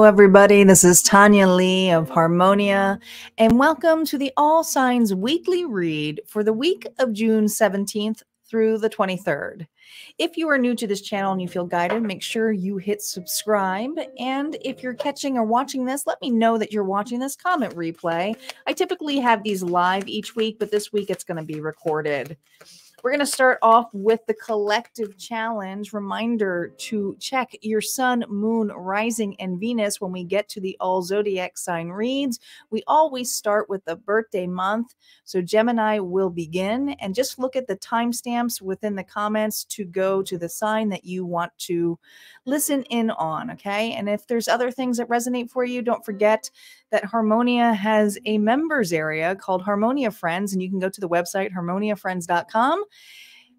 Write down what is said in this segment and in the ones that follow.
everybody. This is Tanya Lee of Harmonia, and welcome to the All Signs Weekly Read for the week of June 17th through the 23rd. If you are new to this channel and you feel guided, make sure you hit subscribe. And if you're catching or watching this, let me know that you're watching this comment replay. I typically have these live each week, but this week it's going to be recorded. We're going to start off with the collective challenge. Reminder to check your sun, moon, rising, and Venus when we get to the all zodiac sign reads. We always start with the birthday month. So Gemini will begin, and just look at the timestamps within the comments to go to the sign that you want to listen in on. Okay. And if there's other things that resonate for you, don't forget that Harmonia has a members area called Harmonia Friends, and you can go to the website harmoniafriends.com.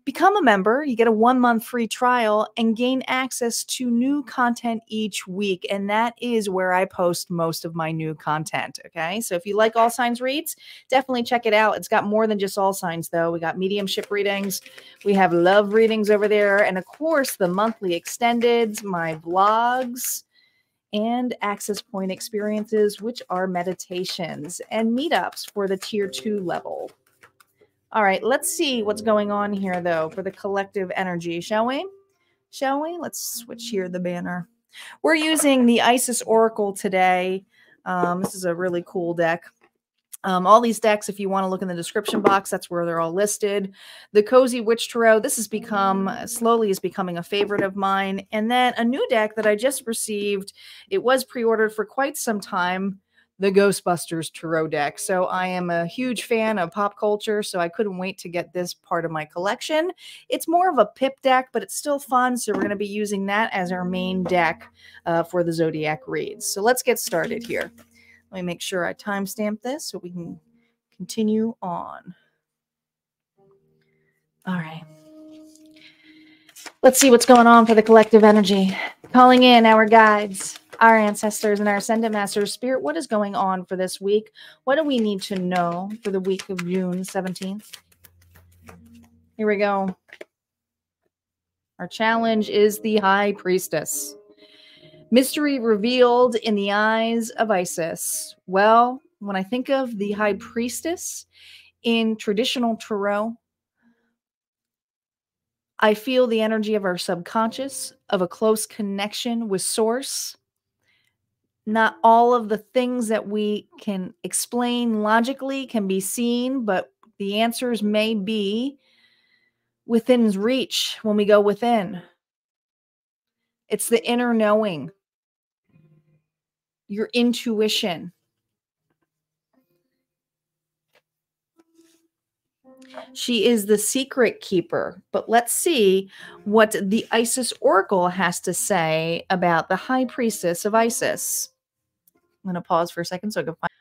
Become a member, you get a 1-month free trial and gain access to new content each week. And that is where I post most of my new content. Okay. So if you like all signs reads, definitely check it out. It's got more than just all signs though. We got mediumship readings. We have love readings over there. And of course the monthly extendeds, my vlogs, and access point experiences, which are meditations and meetups for the tier 2 level. All right, let's see what's going on here, though, for the collective energy, shall we? Shall we? Let's switch here the banner. We're using the Isis Oracle today. This is a really cool deck. All these decks, if you want to look in the description box, that's where they're all listed. The Cozy Witch Tarot, this has become, slowly is becoming a favorite of mine. And then a new deck that I just received, it was pre-ordered for quite some time, the Ghostbusters Tarot deck. So I am a huge fan of pop culture, so I couldn't wait to get this part of my collection. It's more of a pip deck, but it's still fun, so we're going to be using that as our main deck for the Zodiac reads. So let's get started here. Let me make sure I timestamp this so we can continue on. All right. Let's see what's going on for the collective energy. Calling in our guides, our ancestors, and our ascendant masters. Spirit, what is going on for this week? What do we need to know for the week of June 17th? Here we go. Our challenge is the High Priestess. Mystery revealed in the eyes of Isis. Well, when I think of the High Priestess in traditional tarot, I feel the energy of our subconscious, of a close connection with Source. Not all of the things that we can explain logically can be seen, but the answers may be within reach when we go within. It's the inner knowing, your intuition. She is the secret keeper, but let's see what the Isis Oracle has to say about the High Priestess of Isis. I'm going to pause for a second so I can find.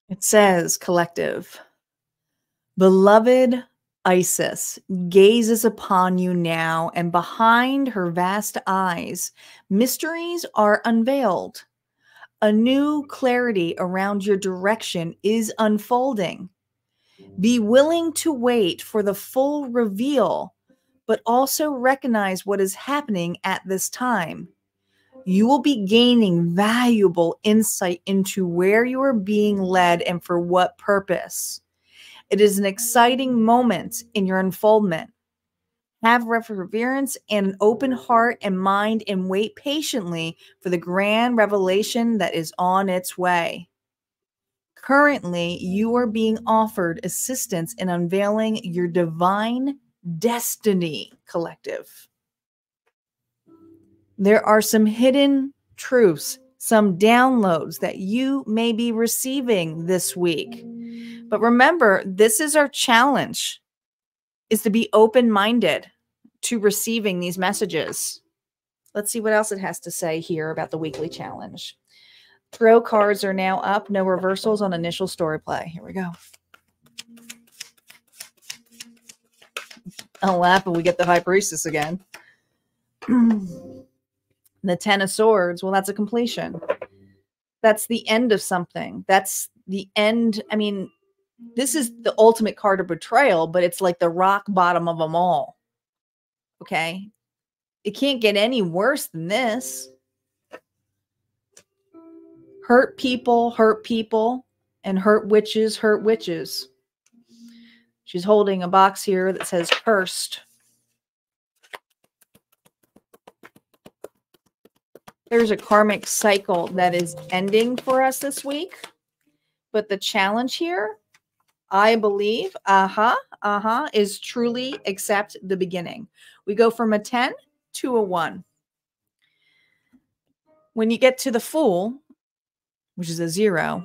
It says, collective, beloved Isis gazes upon you now, and behind her vast eyes, mysteries are unveiled. A new clarity around your direction is unfolding. Be willing to wait for the full reveal, but also recognize what is happening at this time. You will be gaining valuable insight into where you are being led and for what purpose. It is an exciting moment in your unfoldment. Have reverence and an open heart and mind, and wait patiently for the grand revelation that is on its way. Currently, you are being offered assistance in unveiling your divine destiny, collective. There are some hidden truths, some downloads that you may be receiving this week. But remember, this is our challenge, is to be open-minded to receiving these messages. Let's see what else it has to say here about the weekly challenge. Throw cards are now up. No reversals on initial story play. Here we go. I'll laugh when we get the High Priestess again. The Ten of Swords. Well, that's a completion. That's the end of something. That's the end. I mean, this is the ultimate card of betrayal, but it's like the rock bottom of them all. Okay? It can't get any worse than this. Hurt people, and hurt witches, hurt witches. She's holding a box here that says cursed. There's a karmic cycle that is ending for us this week. But the challenge here, I believe, is truly accept the beginning. We go from a 10 to a 1. When you get to the Fool, which is a 0,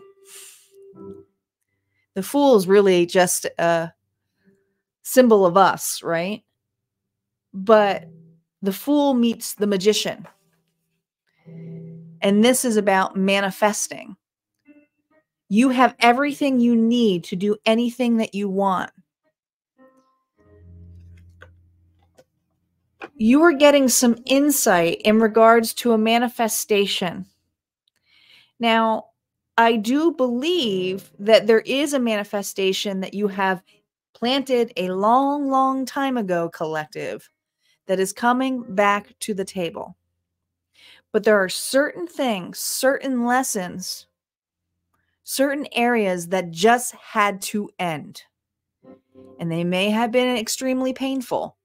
the Fool is really just a symbol of us, right? But the Fool meets the Magician. And this is about manifesting. You have everything you need to do anything that you want. You are getting some insight in regards to a manifestation. Now, I do believe that there is a manifestation that you have planted a long, long time ago, collective, that is coming back to the table. But there are certain things, certain lessons, certain areas that just had to end. And they may have been extremely painful.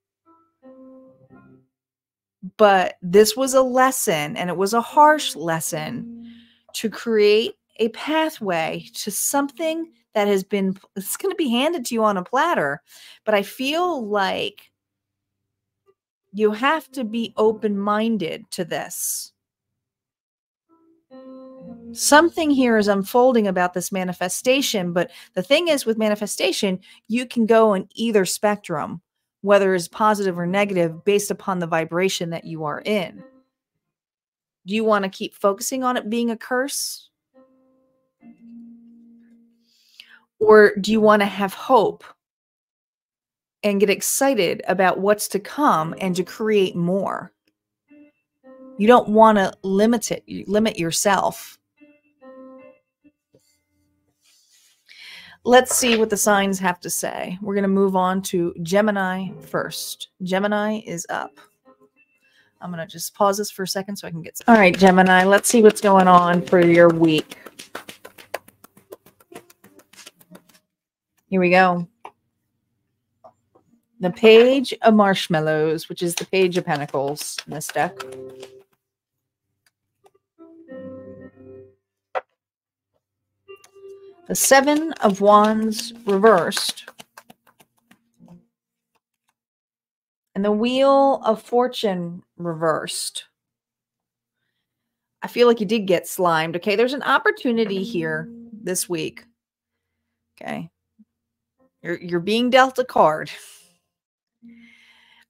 But this was a lesson, and it was a harsh lesson to create a pathway to something that has been, it's going to be handed to you on a platter. But I feel like you have to be open-minded to this. Something here is unfolding about this manifestation, but the thing is with manifestation, you can go in either spectrum, whether it's positive or negative, based upon the vibration that you are in. Do you want to keep focusing on it being a curse? Or do you want to have hope and get excited about what's to come and to create more? You don't want to limit yourself. Let's see what the signs have to say. We're going to move on to Gemini first. Gemini is up. I'm going to just pause this for a second so I can get... All right, Gemini, let's see what's going on for your week. Here we go. The Page of Marshmallows, which is the Page of Pentacles in this deck. The Seven of Wands reversed. And the Wheel of Fortune reversed. I feel like you did get slimed. Okay, there's an opportunity here this week. Okay. You're being dealt a card.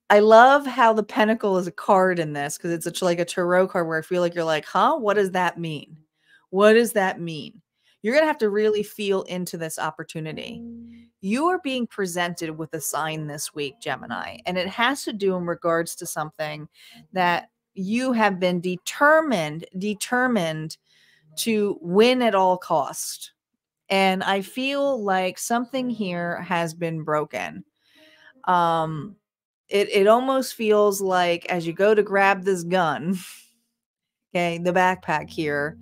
I love how the Pentacle is a card in this because it's like a tarot card where I feel like you're like, huh? What does that mean? What does that mean? You're going to have to really feel into this opportunity. You are being presented with a sign this week, Gemini, and it has to do in regards to something that you have been determined to win at all cost. And I feel like something here has been broken. It almost feels like as you go to grab this gun, okay, the backpack here,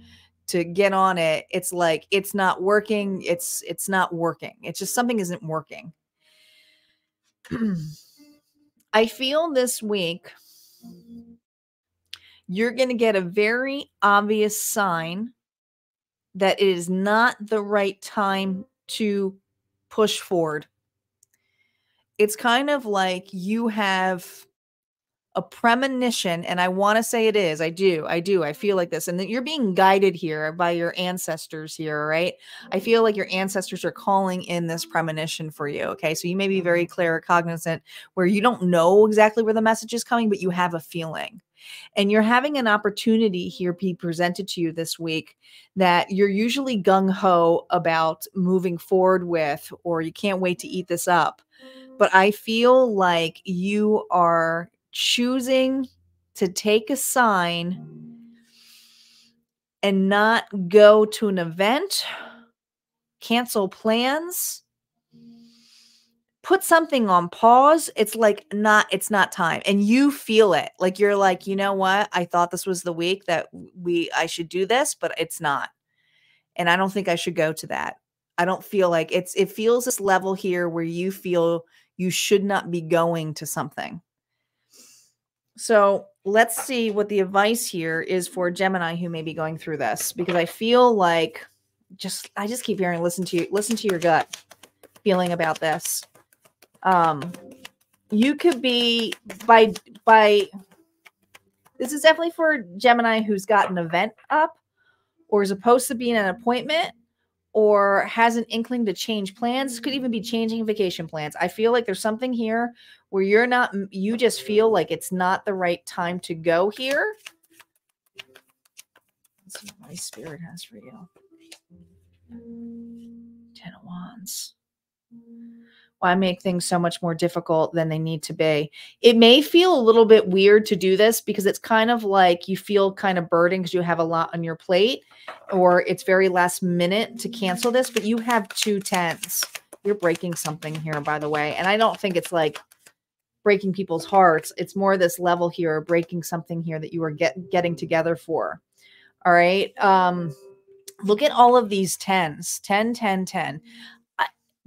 to get on it, it's like it's not working. It's not working. It's just something isn't working. I feel this week you're going to get a very obvious sign that it is not the right time to push forward. It's kind of like you have a premonition, and I want to say it is. I do. I feel like this. And that you're being guided here by your ancestors here, right? I feel like your ancestors are calling in this premonition for you, okay? So you may be very claircognizant where you don't know exactly where the message is coming, but you have a feeling. And you're having an opportunity here be presented to you this week that you're usually gung-ho about moving forward with, or you can't wait to eat this up. But I feel like you are choosing to take a sign and not go to an event, cancel plans, put something on pause. It's like it's not time. And you feel it. Like you're like, you know what? I thought this was the week that I should do this, but it's not. And I don't think I should go to that. I don't feel like it feels this level here where you feel you should not be going to something. So let's see what the advice here is for Gemini who may be going through this, because I feel like I just keep hearing, listen to your gut feeling about this. You could be by this is definitely for Gemini who's got an event up or is supposed to be in an appointment or has an inkling to change plans. This could even be changing vacation plans. I feel like there's something here where you just feel like it's not the right time to go here. Let's see what my spirit has for you. 10 of Wands. Why make things so much more difficult than they need to be? It may feel a little bit weird to do this because it's kind of like you feel kind of burdened because you have a lot on your plate, or it's very last minute to cancel this, but you have 2 10s. You're breaking something here, by the way. And I don't think it's like breaking people's hearts. It's more this level here, breaking something here that you are getting together for. All right. Look at all of these 10s, 10, 10, 10.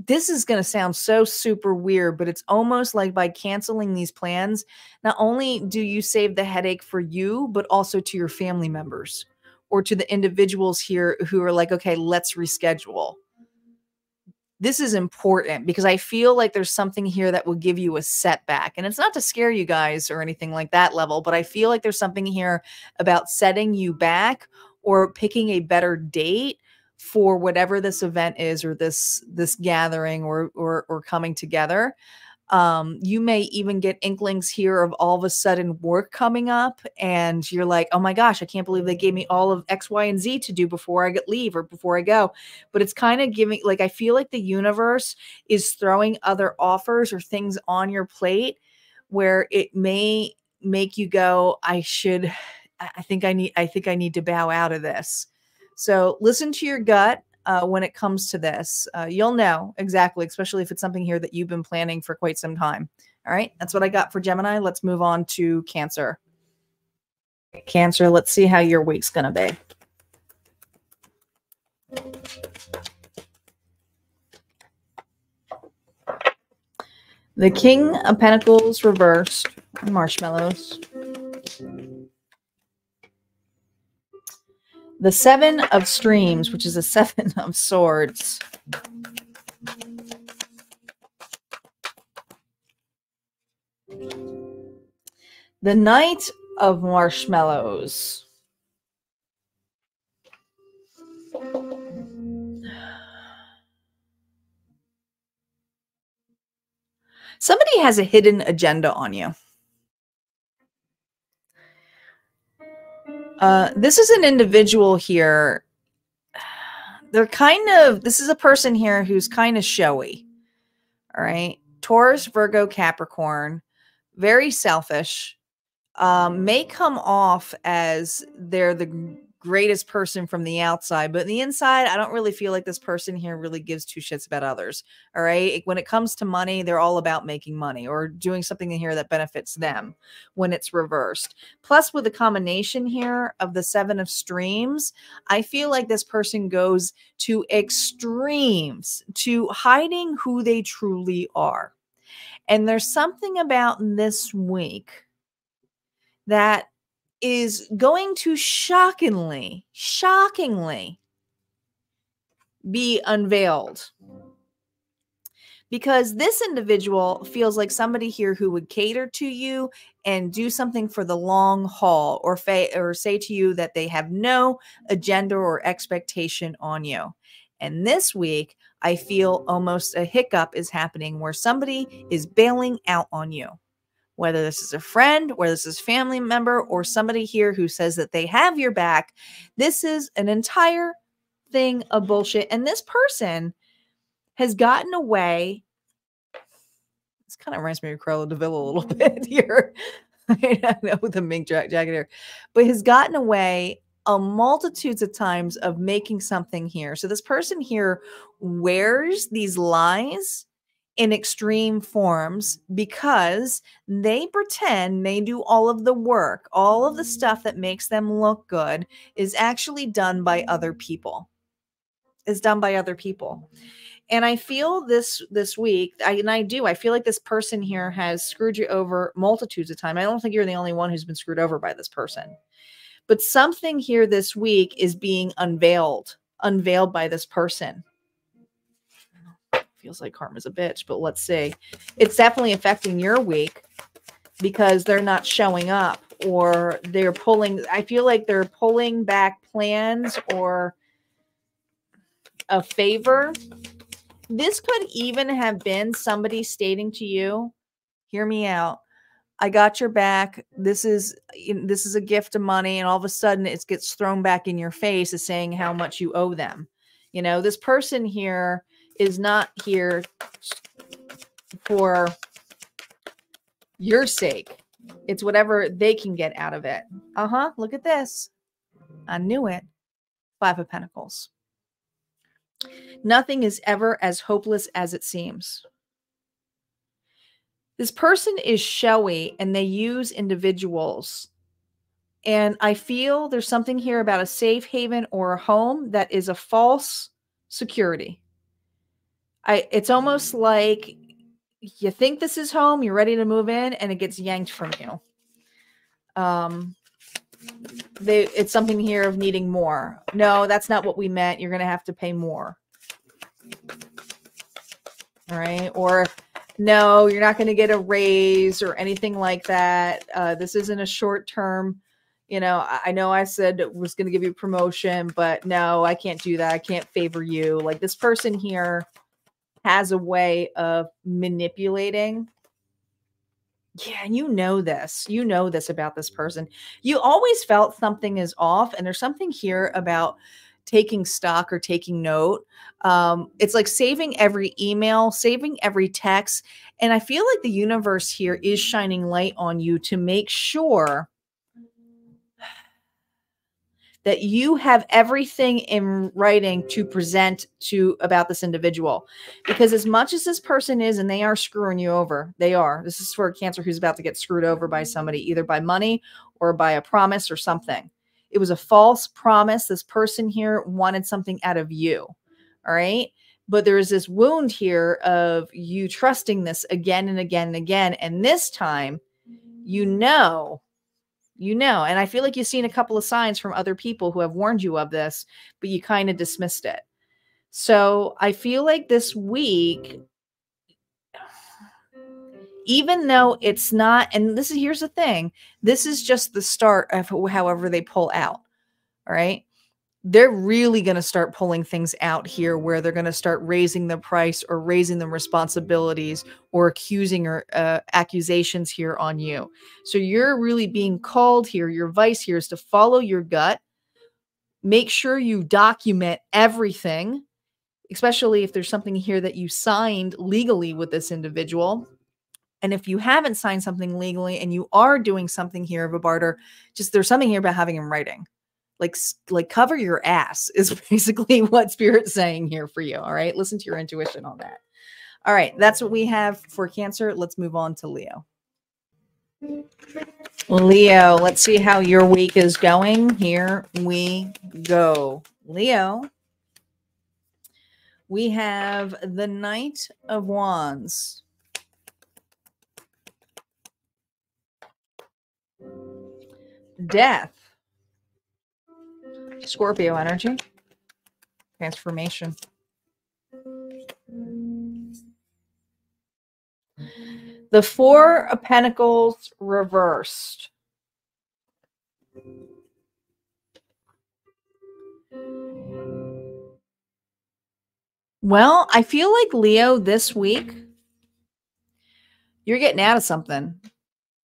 This is going to sound so super weird, but it's almost like by canceling these plans, not only do you save the headache for you, but also to your family members or to the individuals here who are like, okay, let's reschedule. This is important because I feel like there's something here that will give you a setback. And it's not to scare you guys or anything like that level, but I feel like there's something here about setting you back or picking a better date for whatever this event is, or this gathering or coming together. You may even get inklings here of all of a sudden work coming up and you're like, oh my gosh, I can't believe they gave me all of X, Y, and Z to do before I leave or before I go. But it's kind of giving, like, I feel like the universe is throwing other offers or things on your plate where it may make you go, I think I need to bow out of this. So listen to your gut when it comes to this. You'll know exactly, especially if it's something here that you've been planning for quite some time. All right, that's what I got for Gemini. Let's move on to Cancer. Cancer, let's see how your week's going to be. The King of Pentacles reversed, marshmallows. The 7 of Streams, which is a 7 of Swords. The Knight of Marshmallows. Somebody has a hidden agenda on you. This is an individual here. This is a person here who's kind of showy. All right. Taurus, Virgo, Capricorn, very selfish, may come off as they're the greatest person from the outside, but on the inside, I don't really feel like this person here really gives 2 shits about others. All right. When it comes to money, they're all about making money or doing something in here that benefits them when it's reversed. Plus, with the combination here of the 7 of Streams, I feel like this person goes to extremes, to hiding who they truly are. And there's something about this week that is going to shockingly be unveiled. Because this individual feels like somebody here who would cater to you and do something for the long haul, or say to you that they have no agenda or expectation on you. And this week, I feel almost a hiccup is happening where somebody is bailing out on you. Whether this is a friend, whether this is a family member, or somebody here who says that they have your back, this is an entire thing of bullshit. And this person has gotten away. This kind of reminds me of Cruella de Vil a little bit here. I know, with the mink jacket here. But has gotten away a multitudes of times of making something here. So this person here wears these lies in extreme forms because they pretend they do all of the work. All of the stuff that makes them look good is actually done by other people. is done by other people. And I feel this week, I feel like this person here has screwed you over multitudes of times. I don't think you're the only one who's been screwed over by this person. But something here this week is being unveiled by this person. Feels like karma's a bitch, but let's see. It's definitely affecting your week because they're not showing up, or they're pulling. I feel like they're pulling back plans or a favor. This could even have been somebody stating to you, hear me out, I got your back. This is a gift of money. And all of a sudden it gets thrown back in your face as saying how much you owe them. You know, this person here is not here for your sake. It's whatever they can get out of it. Look at this. I knew it. 5 of Pentacles. Nothing is ever as hopeless as it seems. This person is showy and they use individuals. And I feel there's something here about a safe haven or a home that is a false security. It's almost like you think this is home, you're ready to move in, and it gets yanked from you. It's something here of needing more. No, that's not what we meant. You're going to have to pay more. All right. Or no, you're not going to get a raise or anything like that. This isn't a short term. You know I said it was going to give you a promotion, but no, I can't do that. I can't favor you. Like, this person here has a way of manipulating. Yeah, and you know this about this person. You always felt something is off, and there's something here about taking stock or taking note. It's like saving every email, saving every text. And I feel like the universe here is shining light on you to make sure that you have everything in writing to present to about this individual. Because as much as this person is, and they are screwing you over, this is for a Cancer who's about to get screwed over by somebody, either by money or by a promise or something. It was a false promise. This person here wanted something out of you. All right. But there is this wound here of you trusting this again and again and again. And this time, and I feel like you've seen a couple of signs from other people who have warned you of this, but you kind of dismissed it. So I feel like this week, even though it's not, and here's the thing, this is just the start of however they pull out. All right. They're really going to start pulling things out here where they're going to start raising the price or raising the responsibilities or accusing or accusations here on you. So you're really being called here. Your advice here is to follow your gut. Make sure you document everything, especially if there's something here that you signed legally with this individual. And if you haven't signed something legally and you are doing something here of a barter, there's something here about having in writing. Like cover your ass is basically what Spirit's saying here for you. All right. Listen to your intuition on that. All right. That's what we have for Cancer. Let's move on to Leo. Leo, let's see how your week is going. Here we go. Leo, we have the Knight of Wands. Death. Scorpio energy. Transformation. The 4 of Pentacles reversed. Well, I feel like Leo this week, you're getting out of something.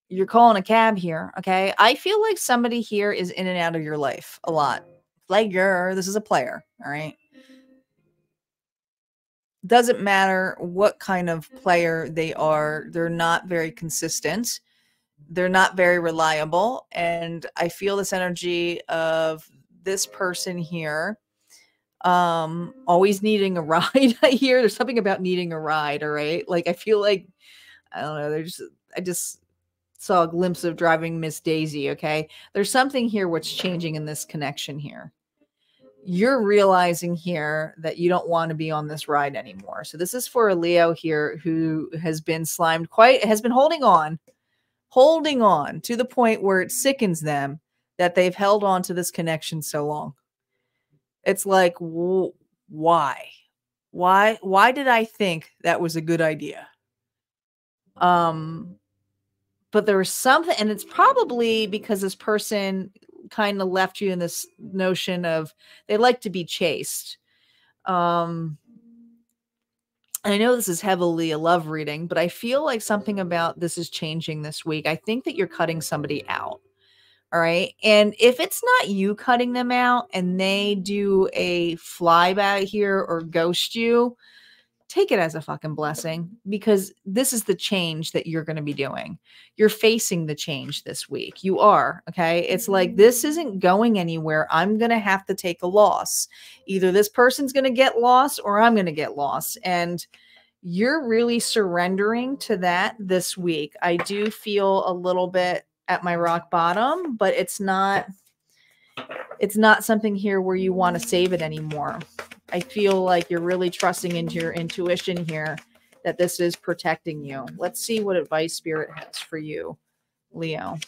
You're calling a cab here, okay? I feel like somebody here is in and out of your life a lot. Player, this is a player, all right? Doesn't matter what kind of player they are. They're not very consistent. They're not very reliable. And I feel this energy of this person here always needing a ride. I hear there's something about needing a ride, all right? Like, I feel like, I don't know, I just saw a glimpse of Driving Miss Daisy, okay? There's something here what's changing in this connection here. you're realizing here that you don't want to be on this ride anymore. So this is for a Leo here who has been slimed has been holding on to the point where it sickens them that they've held on to this connection so long. It's like, why? Why did I think that was a good idea? But there was something, and it's probably because this person kind of left you in this notion of they like to be chased. I know this is heavily a love reading, but I feel like something about this is changing this week. I think that you're cutting somebody out. All right. And if it's not you cutting them out and they do a flyby here or ghost you, take it as a fucking blessing, because this is the change that you're going to be doing. You're facing the change this week. You are. Okay. It's like, this isn't going anywhere. I'm going to have to take a loss. Either this person's going to get lost or I'm going to get lost. And you're really surrendering to that this week. I do feel a little bit at my rock bottom, but it's not something here where you want to save it anymore. I feel like you're really trusting into your intuition here that this is protecting you. Let's see what advice Spirit has for you, Leo.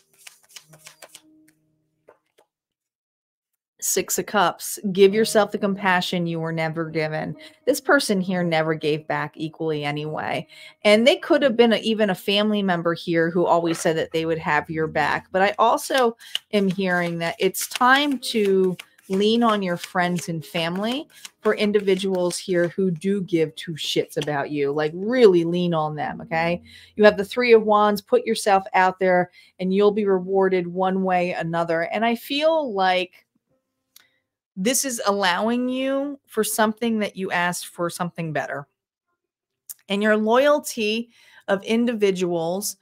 Six of Cups. Give yourself the compassion you were never given. This person here never gave back equally anyway. And they could have been even a family member here who always said that they would have your back. But I also am hearing that it's time to lean on your friends and family for individuals here who do give two shits about you. Like, really lean on them, okay? You have the Three of Wands. Put yourself out there and you'll be rewarded one way or another. And I feel like this is allowing you for something that you asked for, something better. And your loyalty of individuals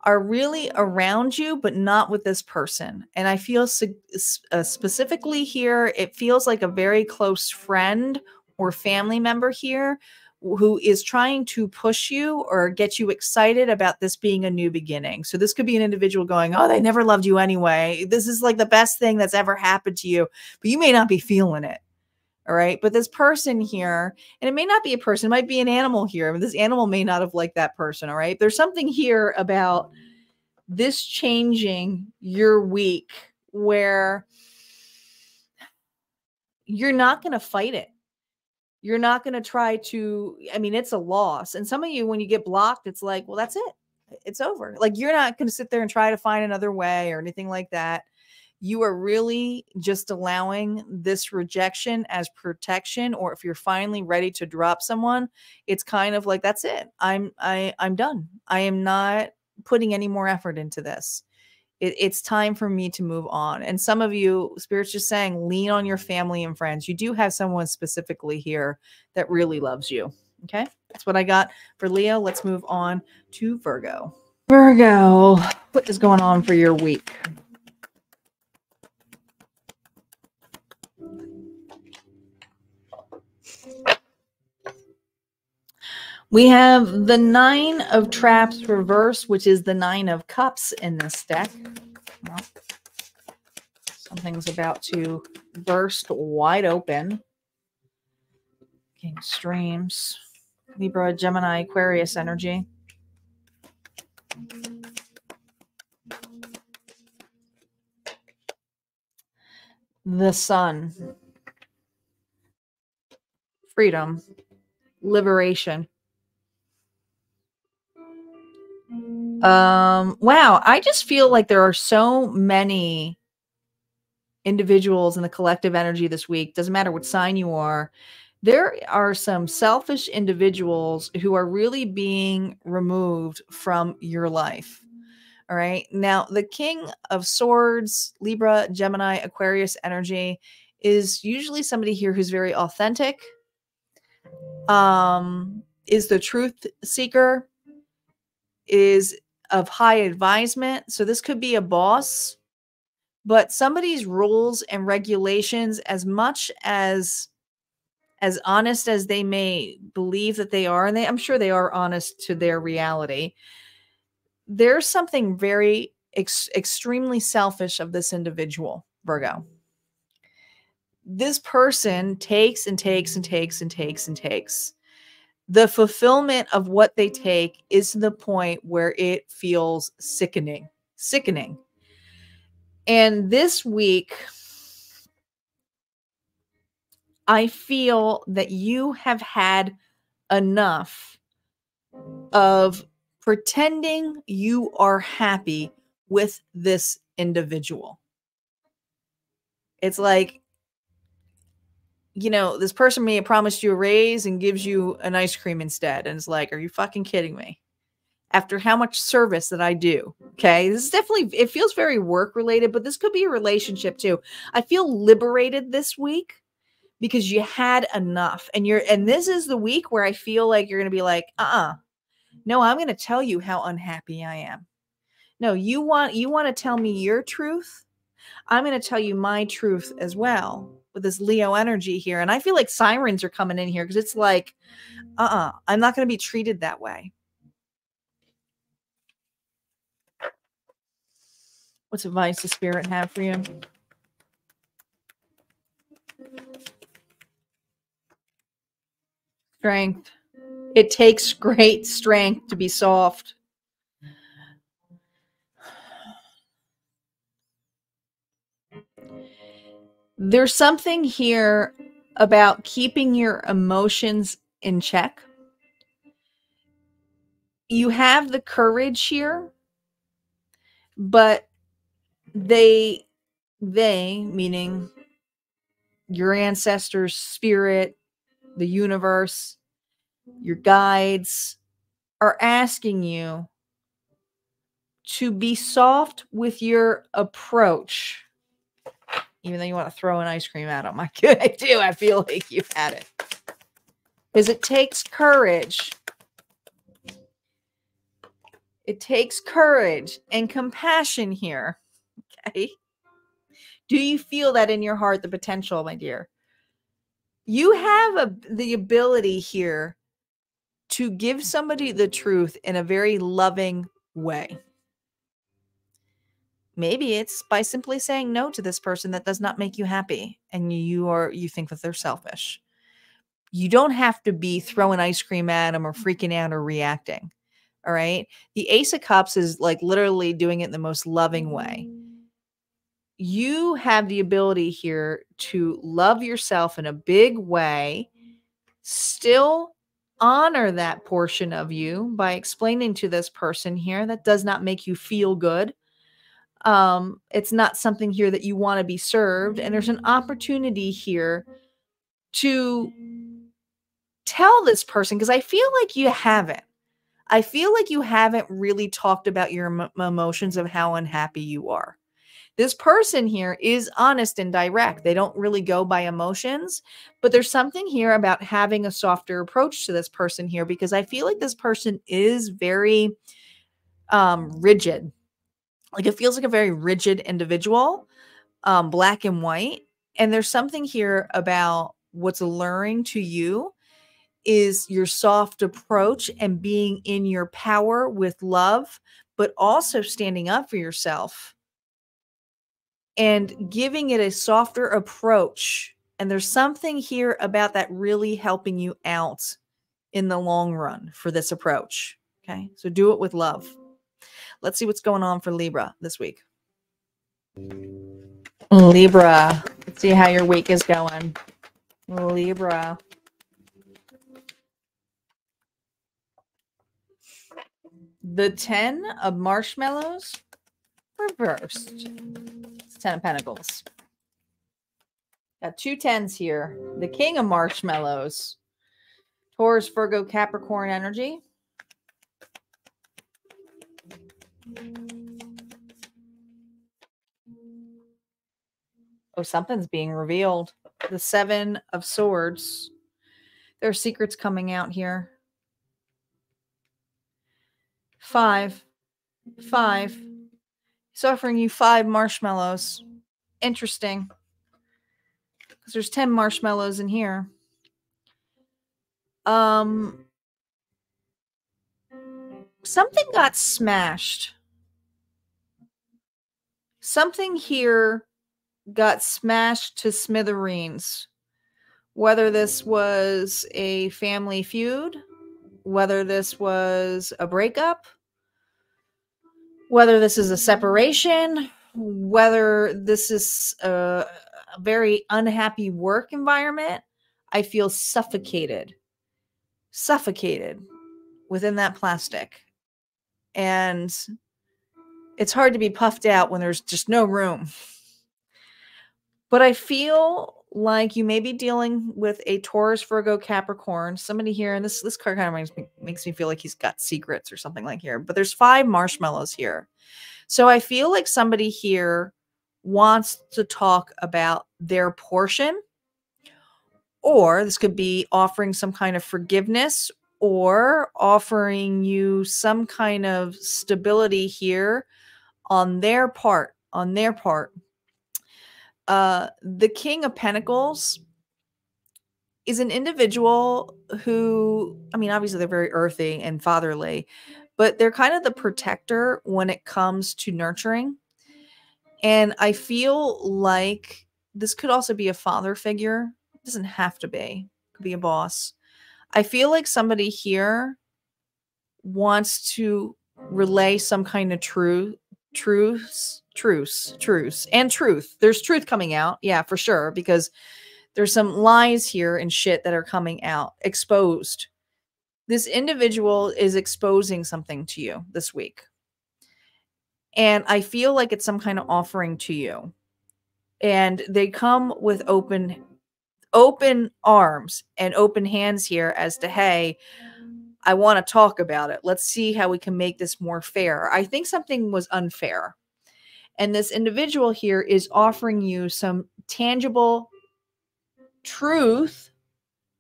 are really around you, but not with this person. And I feel specifically here, it feels like a very close friend or family member here who is trying to push you or get you excited about this being a new beginning. So this could be an individual going, oh, they never loved you anyway. This is like the best thing that's ever happened to you, but you may not be feeling it. All right. But this person here, and it may not be a person, it might be an animal here. This animal may not have liked that person. All right. There's something here about this changing your week where you're not going to fight it. You're not going to try to, I mean, it's a loss. And some of you, when you get blocked, it's like, well, that's it. It's over. Like, you're not going to sit there and try to find another way or anything like that. You are really just allowing this rejection as protection. Or if you're finally ready to drop someone, it's kind of like, that's it. I'm done. I am not putting any more effort into this. It's time for me to move on. And some of you, Spirit's just saying, lean on your family and friends. You do have someone specifically here that really loves you. Okay. That's what I got for Leo. Let's move on to Virgo. Virgo, what is going on for your week? We have the Nine of Traps reverse, which is the Nine of Cups in this deck. Well, something's about to burst wide open. King Streams. Libra, Gemini, Aquarius energy. The Sun. Freedom. Liberation. Wow, I just feel like there are so many individuals in the collective energy this week. Doesn't matter what sign you are. There are some selfish individuals who are really being removed from your life. All right. Now, the King of Swords, Libra, Gemini, Aquarius energy is usually somebody here who's very authentic, is the truth seeker, is of high advisement. So this could be a boss, but somebody's rules and regulations, as much as honest as they may believe that they are, and I'm sure they are honest to their reality, there's something very extremely selfish of this individual, Virgo. this person takes and takes and takes and takes and takes. The fulfillment of what they take is to the point where it feels sickening. Sickening. And this week, I feel that you have had enough of pretending you are happy with this individual. It's like, you know, this person may have promised you a raise and gives you an ice cream instead. And it's like, are you fucking kidding me? After how much service that I do. Okay. This is definitely, it feels very work related, but this could be a relationship too. I feel liberated this week because you had enough, and this is the week where I feel like you're going to be like, no, I'm going to tell you how unhappy I am. No, you want to tell me your truth. I'm going to tell you my truth as well with this Leo energy here. And I feel like sirens are coming in here because it's like, I'm not going to be treated that way. What's advice the spirit have for you? Strength. It takes great strength to be soft. There's something here about keeping your emotions in check. You have the courage here, but they meaning your ancestors, spirit, the universe, your guides, are asking you to be soft with your approach. Even though you want to throw an ice cream at them. I do. I feel like you've had it. Because it takes courage. It takes courage and compassion here. Okay. Do you feel that in your heart, the potential, my dear? You have the ability here to give somebody the truth in a very loving way. Maybe it's by simply saying no to this person that does not make you happy and you think that they're selfish. You don't have to be throwing ice cream at them or freaking out or reacting. All right. The Ace of Cups is like literally doing it in the most loving way. You have the ability here to love yourself in a big way, still honor that portion of you by explaining to this person here that does not make you feel good. It's not something here that you want to be served. And there's an opportunity here to tell this person, because I feel like you haven't. I feel like you haven't really talked about your emotions of how unhappy you are. This person here is honest and direct. They don't really go by emotions, but there's something here about having a softer approach to this person here, because I feel like this person is very rigid. Like it feels like a very rigid individual, black and white. And there's something here about what's alluring to you is your soft approach and being in your power with love, but also standing up for yourself and giving it a softer approach. And there's something here about that really helping you out in the long run for this approach. Okay. So do it with love. Let's see what's going on for Libra this week. Libra. Let's see how your week is going. Libra. The 10 of marshmallows reversed. It's 10 of Pentacles. Got two 10s here. The King of Marshmallows. Taurus, Virgo, Capricorn energy. Oh, something's being revealed. The 7 of Swords. There are secrets coming out here. 5. He's offering you 5 marshmallows. Interesting. Because there's 10 marshmallows in here. Something got smashed. Something here got smashed to smithereens. Whether this was a family feud, whether this was a breakup, whether this is a separation, whether this is a very unhappy work environment, I feel suffocated within that plastic. And it's hard to be puffed out when there's just no room. But I feel like you may be dealing with a Taurus, Virgo, Capricorn. Somebody here, and this card kind of makes me feel like he's got secrets or something like here. But there's 5 marshmallows here. So I feel like somebody here wants to talk about their portion, or this could be offering some kind of forgiveness or offering you some kind of stability here on their part, the King of Pentacles is an individual who, I mean, obviously they're very earthy and fatherly, but they're kind of the protector when it comes to nurturing. And I feel like this could also be a father figure. It doesn't have to be. It could be a boss. I feel like somebody here wants to relay some kind of truth, and truth. There's truth coming out. Yeah, for sure. Because there's some lies here and shit that are coming out, exposed. This individual is exposing something to you this week. And I feel like it's some kind of offering to you. And they come with open arms and open hands here as to, hey, I want to talk about it. Let's see how we can make this more fair. I think something was unfair. And this individual here is offering you some tangible truth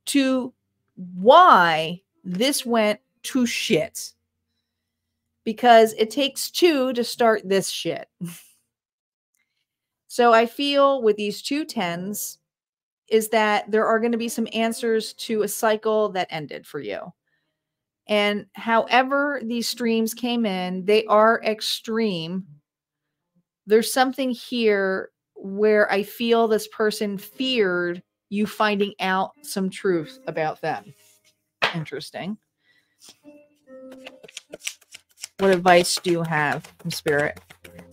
to why this went to shit. Because it takes 2 to start this shit. So I feel with these 2 10s is that there are going to be some answers to a cycle that ended for you. And however these streams came in, they are extreme. There's something here where I feel this person feared you finding out some truth about them. Interesting. What advice do you have from Spirit?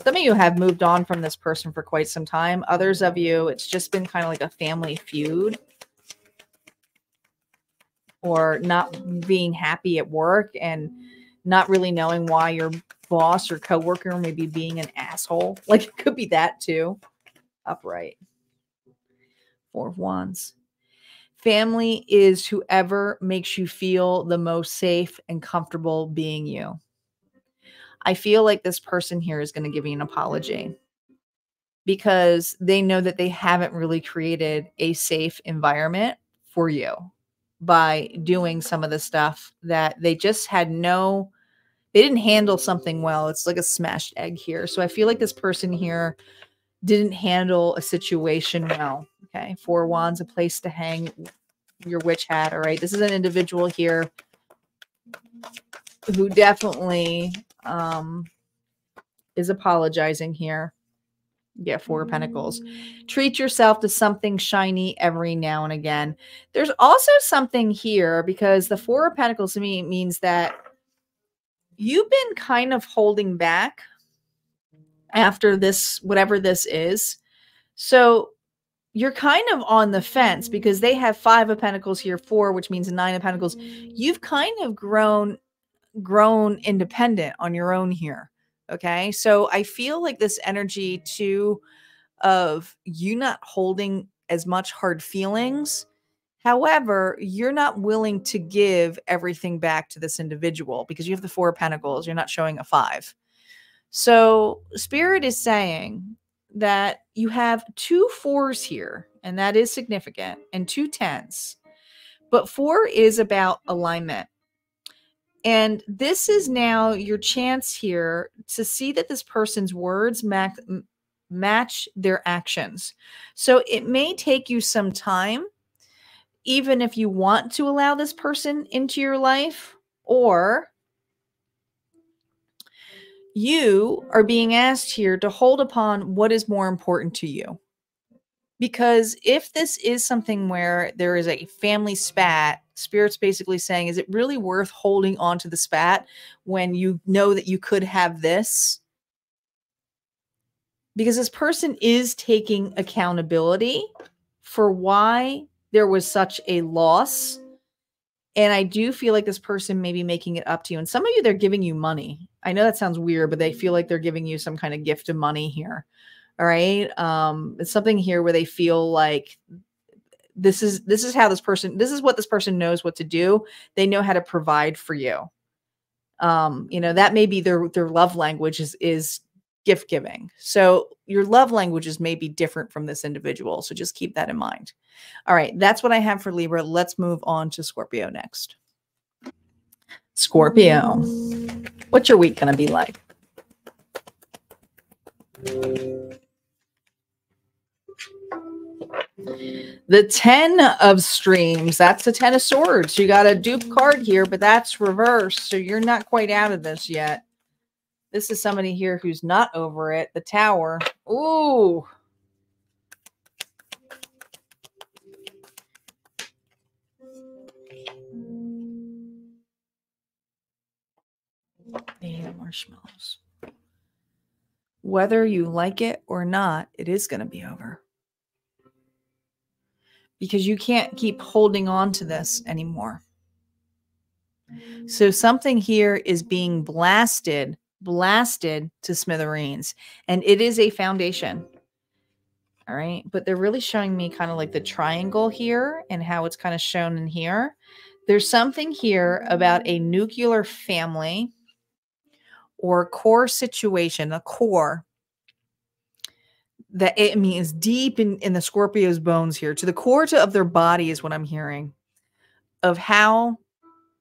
Some of you have moved on from this person for quite some time. Others of you, it's just been kind of like a family feud. Or not being happy at work and not really knowing why your boss or coworker may be being an asshole. Like, it could be that too. Upright. 4 of Wands. Family is whoever makes you feel the most safe and comfortable being you. I feel like this person here is going to give you an apology because they know that they haven't really created a safe environment for you by doing some of the stuff that they just had they didn't handle something well. It's like a smashed egg here. So I feel like this person here didn't handle a situation well. Okay. 4 Wands, a place to hang your witch hat. All right. This is an individual here who definitely is apologizing here. Yeah, 4 of Pentacles. Treat yourself to something shiny every now and again. There's also something here because the 4 of Pentacles to me means that you've been kind of holding back after this, whatever this is. So you're kind of on the fence because they have 5 of Pentacles here, 4, which means 9 of Pentacles. You've kind of grown independent on your own here. Okay. So I feel like this energy too of you not holding as much hard feelings. However, you're not willing to give everything back to this individual because you have the 4 of Pentacles. You're not showing a 5. So Spirit is saying that you have 2 4s here, and that is significant, and 2 10s. But 4 is about alignment. And this is now your chance here to see that this person's words match their actions. So it may take you some time, even if you want to allow this person into your life, or you are being asked here to hold upon what is more important to you. Because if this is something where there is a family spat, Spirit's basically saying, is it really worth holding on to the spat when you know that you could have this? Because this person is taking accountability for why there was such a loss. And I do feel like this person may be making it up to you. And some of you, they're giving you money. I know that sounds weird, but they feel like they're giving you some kind of gift of money here. All right. It's something here where they feel like this is how this person, this is what this person knows what to do. They know how to provide for you. That may be their love language is gift giving. So your love languages may be different from this individual. So just keep that in mind. All right. That's what I have for Libra. Let's move on to Scorpio next. Scorpio, what's your week going to be like? The 10 of streams. That's the 10 of swords. You got a dupe card here, but that's reversed. So you're not quite out of this yet. This is somebody here who's not over it. The Tower. Ooh. Yeah, marshmallows. Whether you like it or not, it is going to be over. Because you can't keep holding on to this anymore. So something here is being blasted to smithereens. And it is a foundation. All right. But they're really showing me kind of like the triangle here and how it's kind of shown in here. There's something here about a nuclear family or core situation, a core that is deep in the Scorpio's bones here, to the core of their body is what I'm hearing, of how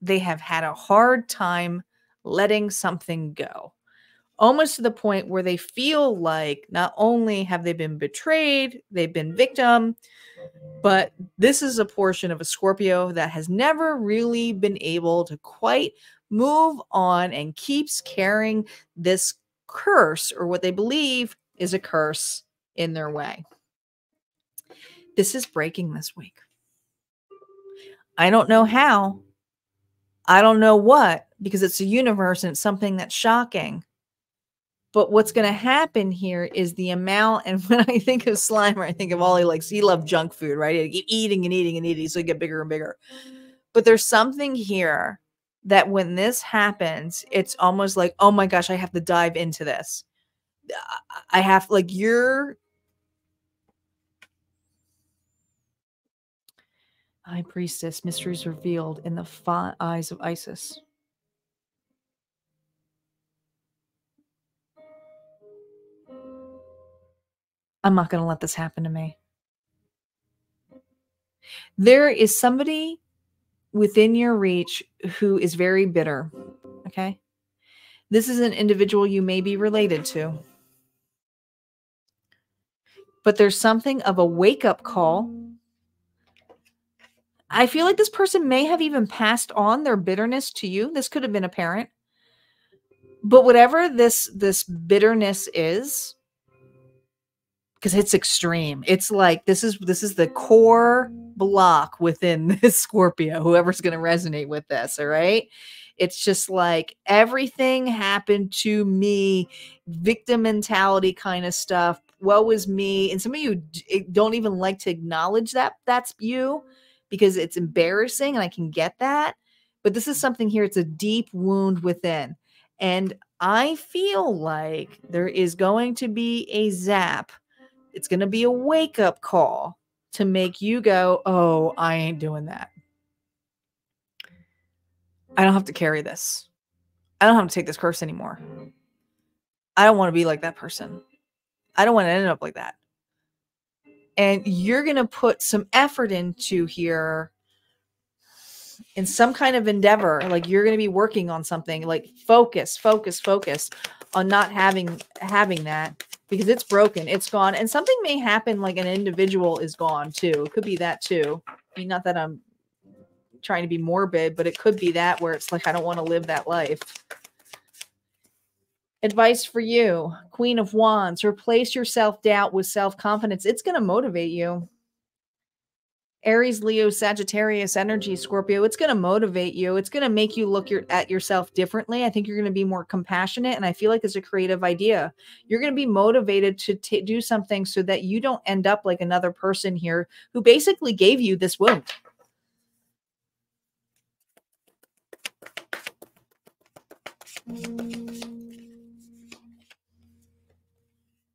they have had a hard time letting something go. Almost to the point where they feel like not only have they been betrayed, they've been victim, but this is a portion of a Scorpio that has never really been able to quite move on and keeps carrying this curse, or what they believe is a curse, in their way. This is breaking this week. I don't know how. I don't know what, because it's a universe and it's something that's shocking. But what's going to happen here is the amount, and when I think of Slimer, I think of all he loved junk food, right? He keep eating and eating and eating, so he get bigger and bigger. But there's something here that when this happens, it's almost like, oh my gosh, I have to dive into this. I have, like, High Priestess, mysteries revealed in the eyes of Isis. I'm not going to let this happen to me. There is somebody within your reach who is very bitter. Okay. This is an individual you may be related to. But there's something of a wake-up call. I feel like this person may have even passed on their bitterness to you. This could have been a parent. But whatever this bitterness is, because it's extreme. It's like this is the core block within this Scorpio, whoever's going to resonate with this, all right? It's just like everything happened to me, victim mentality kind of stuff. Woe is me. And some of you don't even like to acknowledge that that's you because it's embarrassing, and I can get that. But this is something here. It's a deep wound within. And I feel like there is going to be a zap. It's going to be a wake-up call to make you go, oh, I ain't doing that. I don't have to carry this. I don't have to take this curse anymore. I don't want to be like that person. I don't want to end up like that. And you're going to put some effort into here in some kind of endeavor. Like you're going to be working on something, like focus on not having that, because it's broken. It's gone. And something may happen, like an individual is gone too. It could be that too. I mean, not that I'm trying to be morbid, but it could be that where it's like, I don't want to live that life. Advice for you, Queen of Wands, replace your self-doubt with self-confidence. It's going to motivate you. Aries, Leo, Sagittarius energy, Scorpio, it's going to motivate you. It's going to make you look at yourself differently. I think you're going to be more compassionate, and I feel like it's a creative idea. You're going to be motivated to do something so that you don't end up like another person here who basically gave you this wound.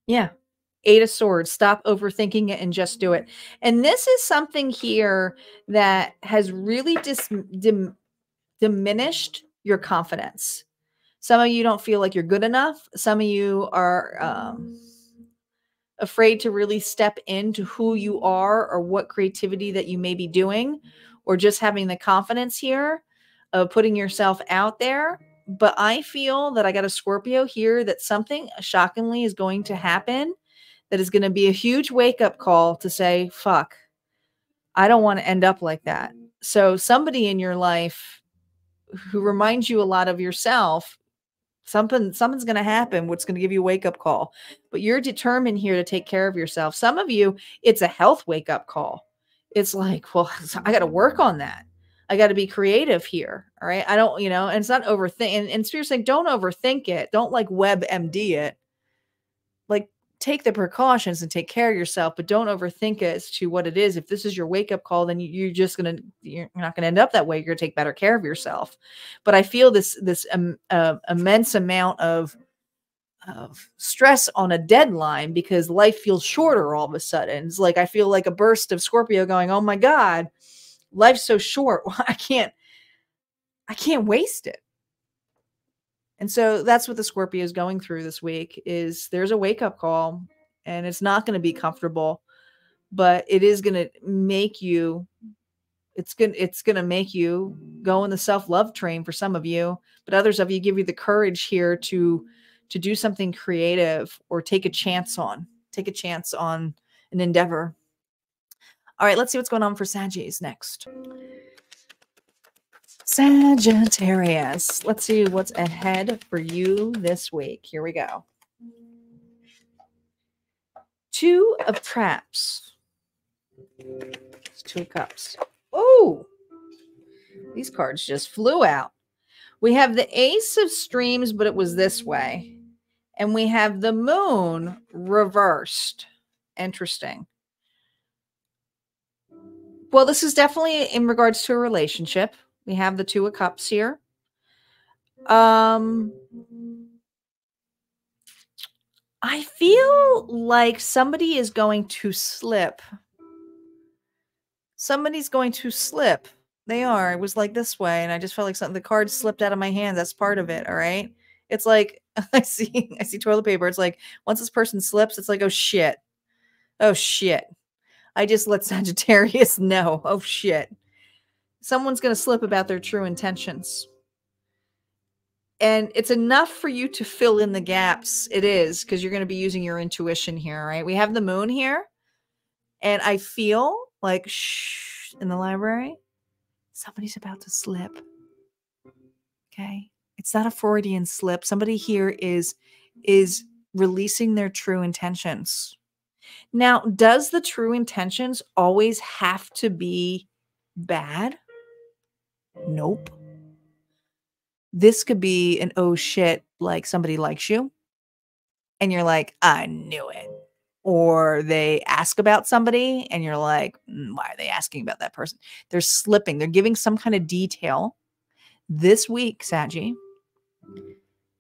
Yeah. Eight of Swords. Stop overthinking it and just do it. And this is something here that has really diminished your confidence. Some of you don't feel like you're good enough. Some of you are afraid to really step into who you are or what creativity that you may be doing, or just having the confidence here of putting yourself out there. But I feel that I got a Scorpio here that something shockingly is going to happen that is going to be a huge wake-up call to say, fuck, I don't want to end up like that. So somebody in your life who reminds you a lot of yourself, something's going to happen, what's going to give you a wake-up call. But you're determined here to take care of yourself. Some of you, it's a health wake-up call. It's like, well, I got to work on that. I got to be creative here. All right. I don't, and it's not overthink. And Spirit's saying, don't overthink it. Don't like WebMD it. Like, take the precautions and take care of yourself, but don't overthink it as to what it is. If this is your wake-up call, then you're not going to end up that way. You're going to take better care of yourself. But I feel this immense amount of stress on a deadline because life feels shorter all of a sudden. It's like, I feel like a burst of Scorpio going, oh my God, life's so short. I can't waste it. And so that's what the Scorpio is going through this week. Is there's a wake-up call, and it's not going to be comfortable, but it is going to make you, it's going to make you go in the self-love train for some of you, but others of you give you the courage here to do something creative or take a chance on an endeavor. All right, let's see what's going on for Sagittarius next. Sagittarius. Let's see what's ahead for you this week. Here we go. Two of Traps. Two of Cups. Oh, these cards just flew out. We have the Ace of Streams, but it was this way. And we have the Moon reversed. Interesting. Well, this is definitely in regards to a relationship. We have the Two of Cups here. I feel like somebody is going to slip. Somebody's going to slip. They are. It was like this way, and I just felt like something. The card slipped out of my hand. That's part of it. All right. It's like I see toilet paper. It's like once this person slips, it's like, oh shit. Oh shit. I just let Sagittarius know. Oh shit. Someone's going to slip about their true intentions. And it's enough for you to fill in the gaps. It is, because you're going to be using your intuition here, right? We have the Moon here. And I feel like, shh, in the library, somebody's about to slip. Okay? It's not a Freudian slip. Somebody here is releasing their true intentions. Now, does the true intentions always have to be bad? Nope. This could be an oh shit, like somebody likes you and you're like, I knew it. Or they ask about somebody and you're like, why are they asking about that person? They're slipping. They're giving some kind of detail this week, Saggy.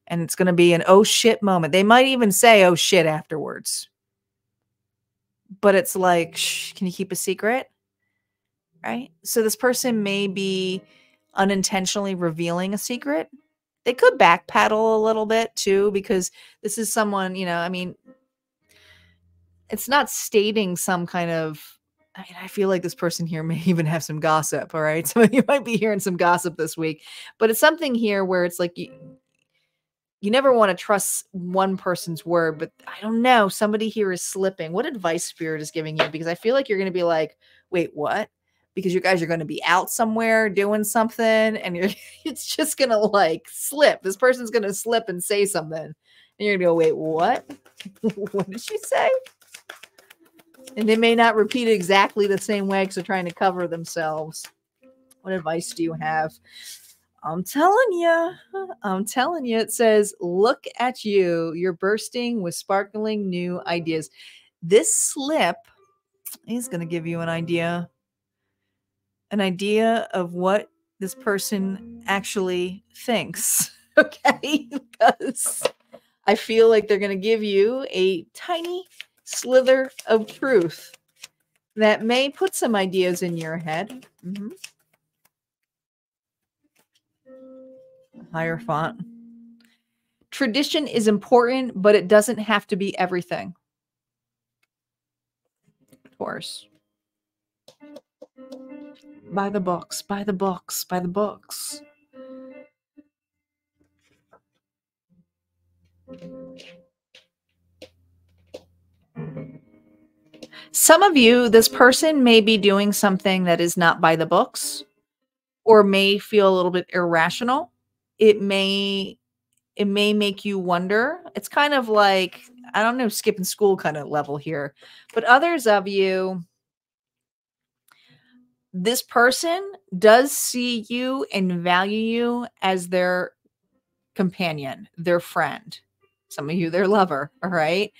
And it's going to be an oh shit moment. They might even say oh shit afterwards. But it's like, shh, can you keep a secret? Right? So this person may be unintentionally revealing a secret. They could backpedal a little bit too, because this is someone, I mean, it's not stating some kind of, I feel like this person here may even have some gossip. All right. So you might be hearing some gossip this week, but it's something here where it's like, you never want to trust one person's word, but I don't know. Somebody here is slipping. What advice Spirit is giving you? Because I feel like you're going to be like, wait, what? Because you guys are going to be out somewhere doing something and it's just going to like slip. This person's going to slip and say something. And you're going to go, wait, what? What did she say? And they may not repeat it exactly the same way because they're trying to cover themselves. What advice do you have? I'm telling you, it says, look at you. You're bursting with sparkling new ideas. This slip is going to give you an idea of what this person actually thinks. Okay. Because I feel like they're going to give you a tiny slither of truth that may put some ideas in your head. Hierophant. Tradition is important, but it doesn't have to be everything. Taurus. By the books, by the books, by the books. Some of you, this person may be doing something that is not by the books or may feel a little bit irrational. It may make you wonder. It's kind of like, I don't know, skipping school kind of level here. But others of you, this person does see you and value you as their companion, their friend. Some of you, their lover. All right.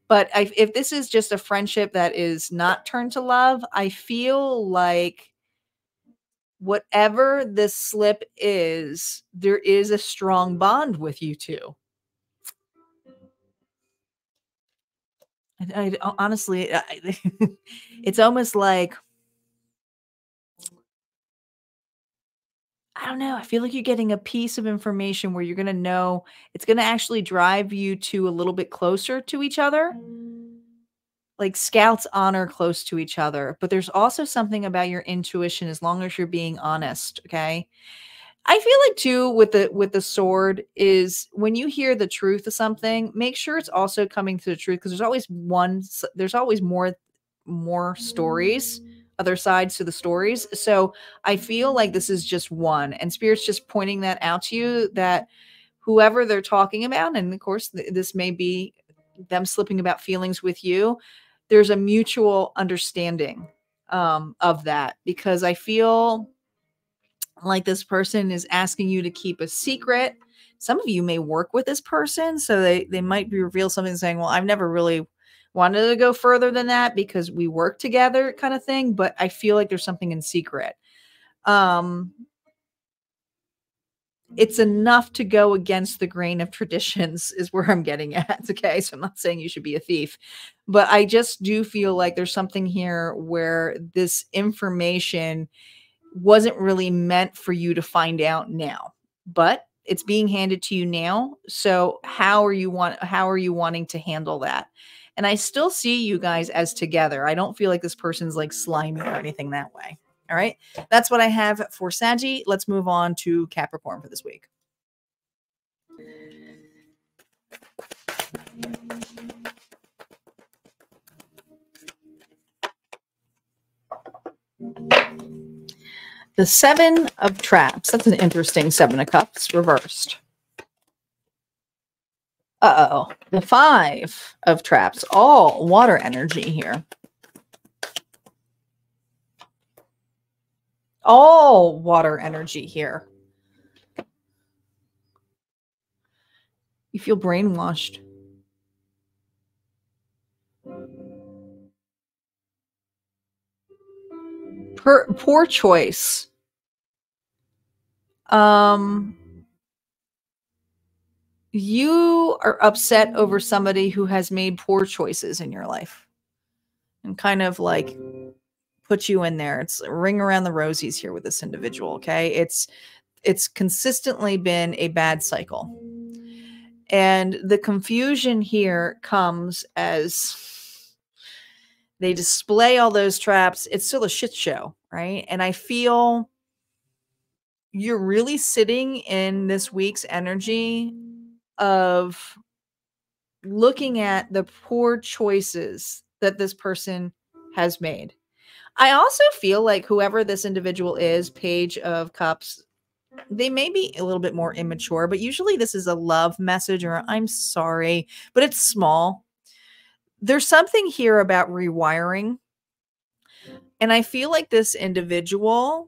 But if this is just a friendship that is not turned to love, I feel like whatever this slip is, there is a strong bond with you two. I honestly, it's almost like, I don't know. I feel like you're getting a piece of information where you're going to know it's going to actually drive you to a little bit closer to each other. Like scouts honor close to each other, but there's also something about your intuition as long as you're being honest. Okay. I feel like too with the sword is when you hear the truth of something, make sure it's also coming to the truth because there's always more stories, other sides to the stories. So I feel like this is just one, and Spirit's just pointing that out to you that whoever they're talking about, and of course this may be them slipping about feelings with you, there's a mutual understanding of that because I feel like this person is asking you to keep a secret. Some of you may work with this person, so they might reveal something saying, well, I've never really wanted to go further than that because we work together kind of thing, but I feel like there's something in secret. It's enough to go against the grain of traditions is where I'm getting at. Okay. So I'm not saying you should be a thief, but I just do feel like there's something here where this information wasn't really meant for you to find out now, but it's being handed to you now. So how are you wanting to handle that? And I still see you guys as together. I don't feel like this person's like slimy or anything that way. All right. That's what I have for Saggy. Let's move on to Capricorn for this week. The Seven of Traps. That's an interesting Seven of Cups reversed. Uh-oh. The Five of Traps. All water energy here. All water energy here. You feel brainwashed. Poor choice. You are upset over somebody who has made poor choices in your life and kind of like put you in there. It's a ring around the rosies here with this individual. Okay. It's consistently been a bad cycle. And the confusion here comes as they display all those traps. It's still a shit show, right? And I feel you're really sitting in this week's energy of looking at the poor choices that this person has made. I also feel like whoever this individual is, Page of Cups, They may be a little bit more immature, but usually this is a love message or I'm sorry, but it's small. There's something here about rewiring. And I feel like this individual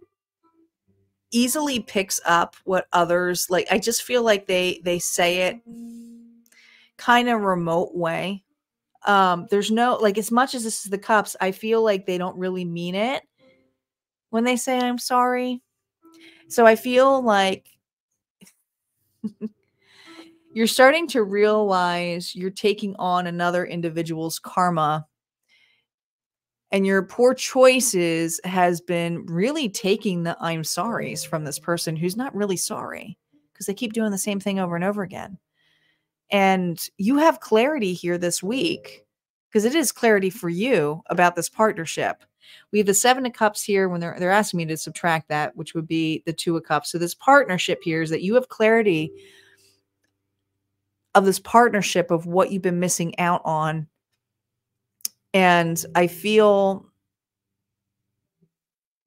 easily picks up what others like. I just feel like they say it kind of remote way. There's no, like, as much as this is the cups, I feel like they don't really mean it when they say I'm sorry. So I feel like you're starting to realize you're taking on another individual's karma, and your poor choices has been really taking the I'm sorries from this person who's not really sorry because they keep doing the same thing over and over again. And you have clarity here this week because it is clarity for you about this partnership. We have the 7 of Cups here when they're asking me to subtract that, which would be the 2 of Cups. So this partnership here is that you have clarity of this partnership of what you've been missing out on. And I feel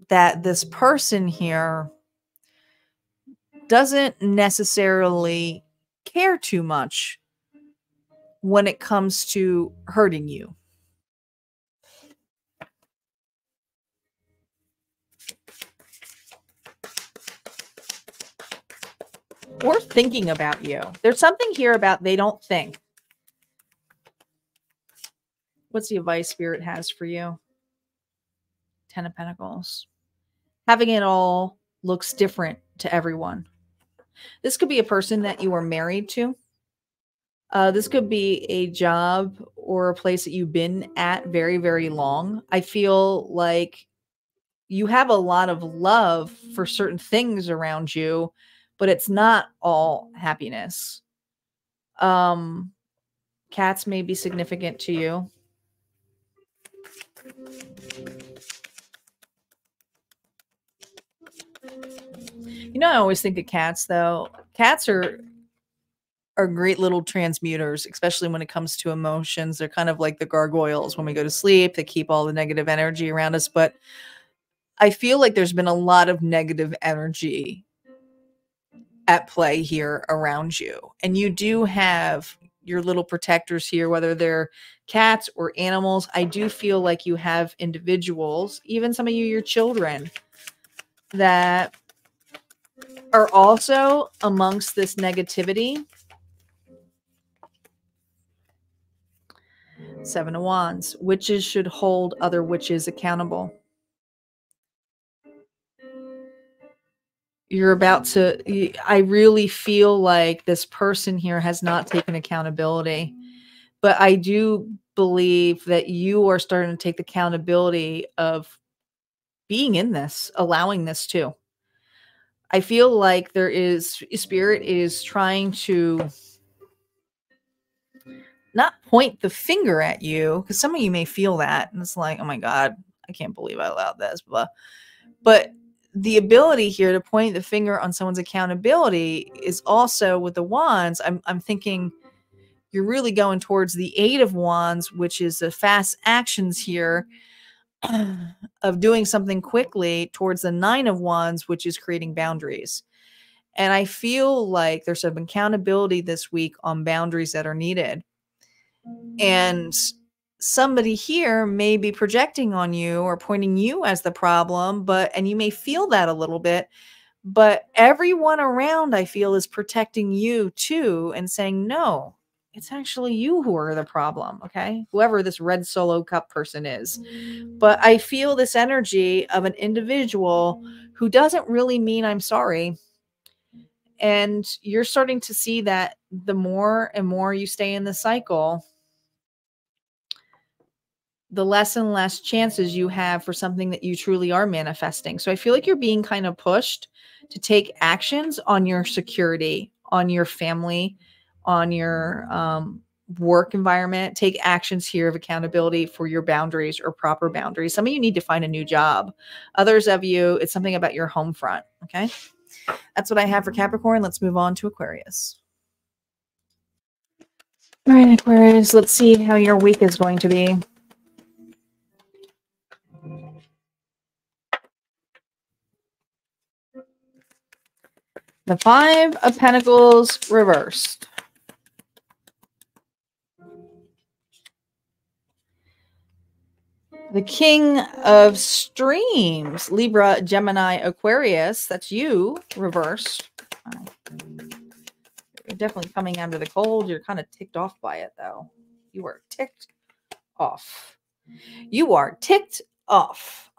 that this person here doesn't necessarily care too much when it comes to hurting you. Or thinking about you. There's something here about they don't think. What's the advice Spirit has for you? 10 of Pentacles. Having it all looks different to everyone. This could be a person that you are married to. This could be a job or a place that you've been at very, very long. I feel like you have a lot of love for certain things around you, but it's not all happiness. Cats may be significant to you. You know, I always think of cats, though. Cats are great little transmuters, especially when it comes to emotions. They're kind of like the gargoyles when we go to sleep. They keep all the negative energy around us. But I feel like there's been a lot of negative energy at play here around you. And you do have your little protectors here, whether they're cats or animals. I do feel like you have individuals, even some of you, your children, that are also amongst this negativity. 7 of Wands. Witches should hold other witches accountable. You're about to, I really feel like this person here has not taken accountability, but I do believe that you are starting to take the accountability of being in this, allowing this too. I feel like there is, Spirit is trying to not point the finger at you, because some of you may feel that, and it's like, oh my God, I can't believe I allowed this, blah. But the ability here to point the finger on someone's accountability is also with the Wands. I'm thinking you're really going towards the 8 of Wands, which is the fast actions here of doing something quickly, towards the 9 of Wands, which is creating boundaries. And I feel like there's some accountability this week on boundaries that are needed. And somebody here may be projecting on you or pointing you as the problem, and you may feel that a little bit, but everyone around, I feel, is protecting you too and saying, no, it's actually you who are the problem. Okay. Whoever this red solo cup person is. But I feel this energy of an individual who doesn't really mean I'm sorry. And you're starting to see that the more and more you stay in the cycle, the less and less chances you have for something that you truly are manifesting. So I feel like you're being kind of pushed to take actions on your security, on your family, on your work environment. Take actions here of accountability for your boundaries or proper boundaries. Some of you need to find a new job. Others of you, it's something about your home front. Okay. That's what I have for Capricorn. Let's move on to Aquarius. All right, Aquarius, let's see how your week is going to be. The Five of Pentacles reversed. The King of Streams, Libra, Gemini, Aquarius. That's you, reversed. You're definitely coming under the cold. You're kind of ticked off by it, though. You are ticked off. You are ticked off.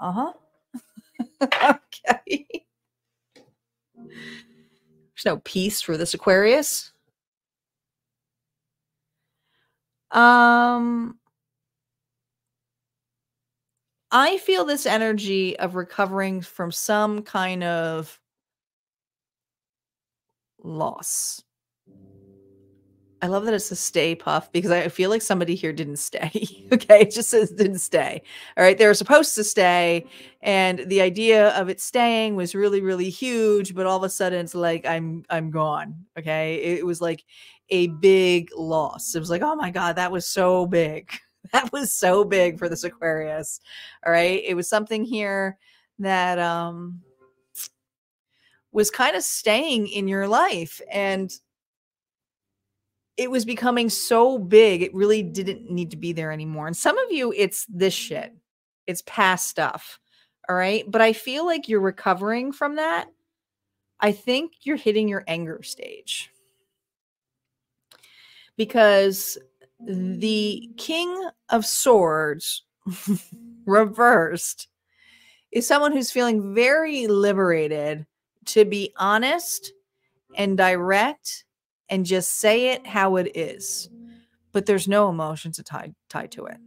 Okay. There's no peace for this Aquarius. I feel this energy of recovering from some kind of loss. I love that it's a stay puff because I feel like somebody here didn't stay. Okay, it just says didn't stay. All right, they were supposed to stay, and the idea of it staying was really, really huge. But all of a sudden, it's like I'm gone. Okay, it was like a big loss. It was like, oh my god, that was so big. That was so big for this Aquarius. All right, it was something here that was kind of staying in your life, and it was becoming so big, it really didn't need to be there anymore. And some of you, it's this shit. It's past stuff. All right. But I feel like you're recovering from that. I think you're hitting your anger stage. Because the King of Swords reversed is someone who's feeling very liberated to be honest and direct and just say it how it is. But there's no emotions tied to it.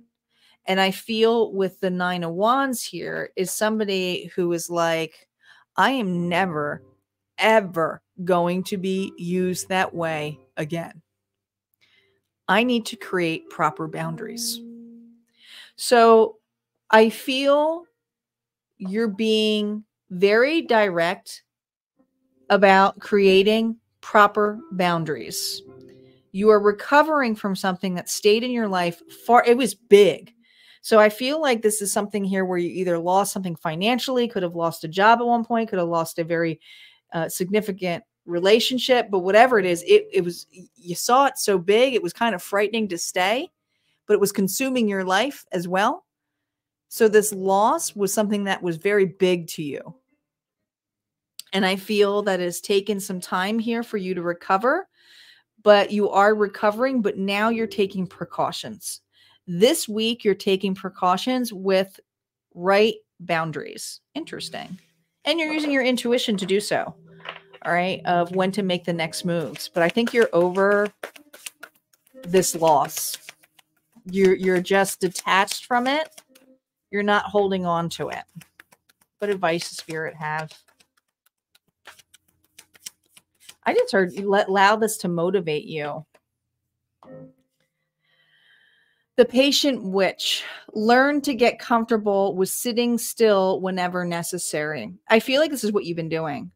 And I feel with the Nine of Wands here is somebody who is like, I am never, ever going to be used that way again. I need to create proper boundaries. So I feel you're being very direct about creating proper boundaries. You are recovering from something that stayed in your life it was big. So I feel like this is something here where you either lost something financially, could have lost a job at one point, could have lost a very significant relationship, but whatever it is, it was, you saw it so big, it was kind of frightening to stay, but it was consuming your life as well. So this loss was something that was very big to you. And I feel that it's taken some time here for you to recover, but you are recovering, but now you're taking precautions. This week, you're taking precautions with right boundaries. Interesting. And you're using your intuition to do so. All right. Of when to make the next moves. But I think you're over this loss. You're just detached from it. You're not holding on to it. What advice does Spirit have? I just heard allow this to motivate you. The Patient Witch. Learn to get comfortable with sitting still whenever necessary. I feel like this is what you've been doing.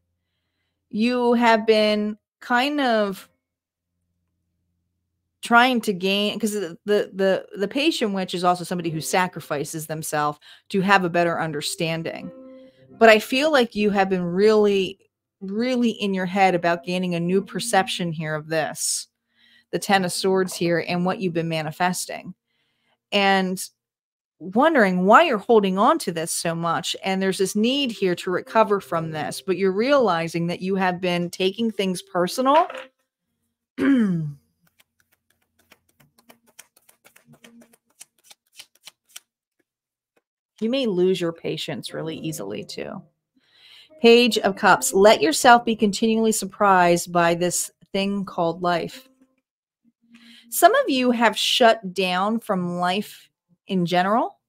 You have been kind of trying to gain, because the Patient Witch is also somebody who sacrifices themselves to have a better understanding. But I feel like you have been really, really in your head about gaining a new perception here of this. The Ten of Swords here and what you've been manifesting. And wondering why you're holding on to this so much. And there's this need here to recover from this. But you're realizing that you have been taking things personal. You may lose your patience really easily too. Page of Cups. Let yourself be continually surprised by this thing called life. Some of you have shut down from life in general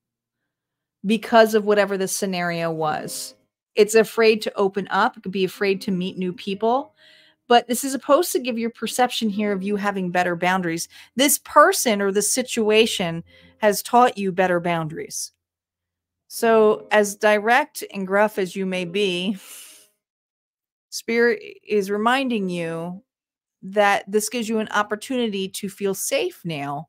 because of whatever the scenario was. It's afraid to open up. It could be afraid to meet new people. But this is supposed to give your perception here of you having better boundaries. This person or this situation has taught you better boundaries. So as direct and gruff as you may be, Spirit is reminding you that this gives you an opportunity to feel safe now,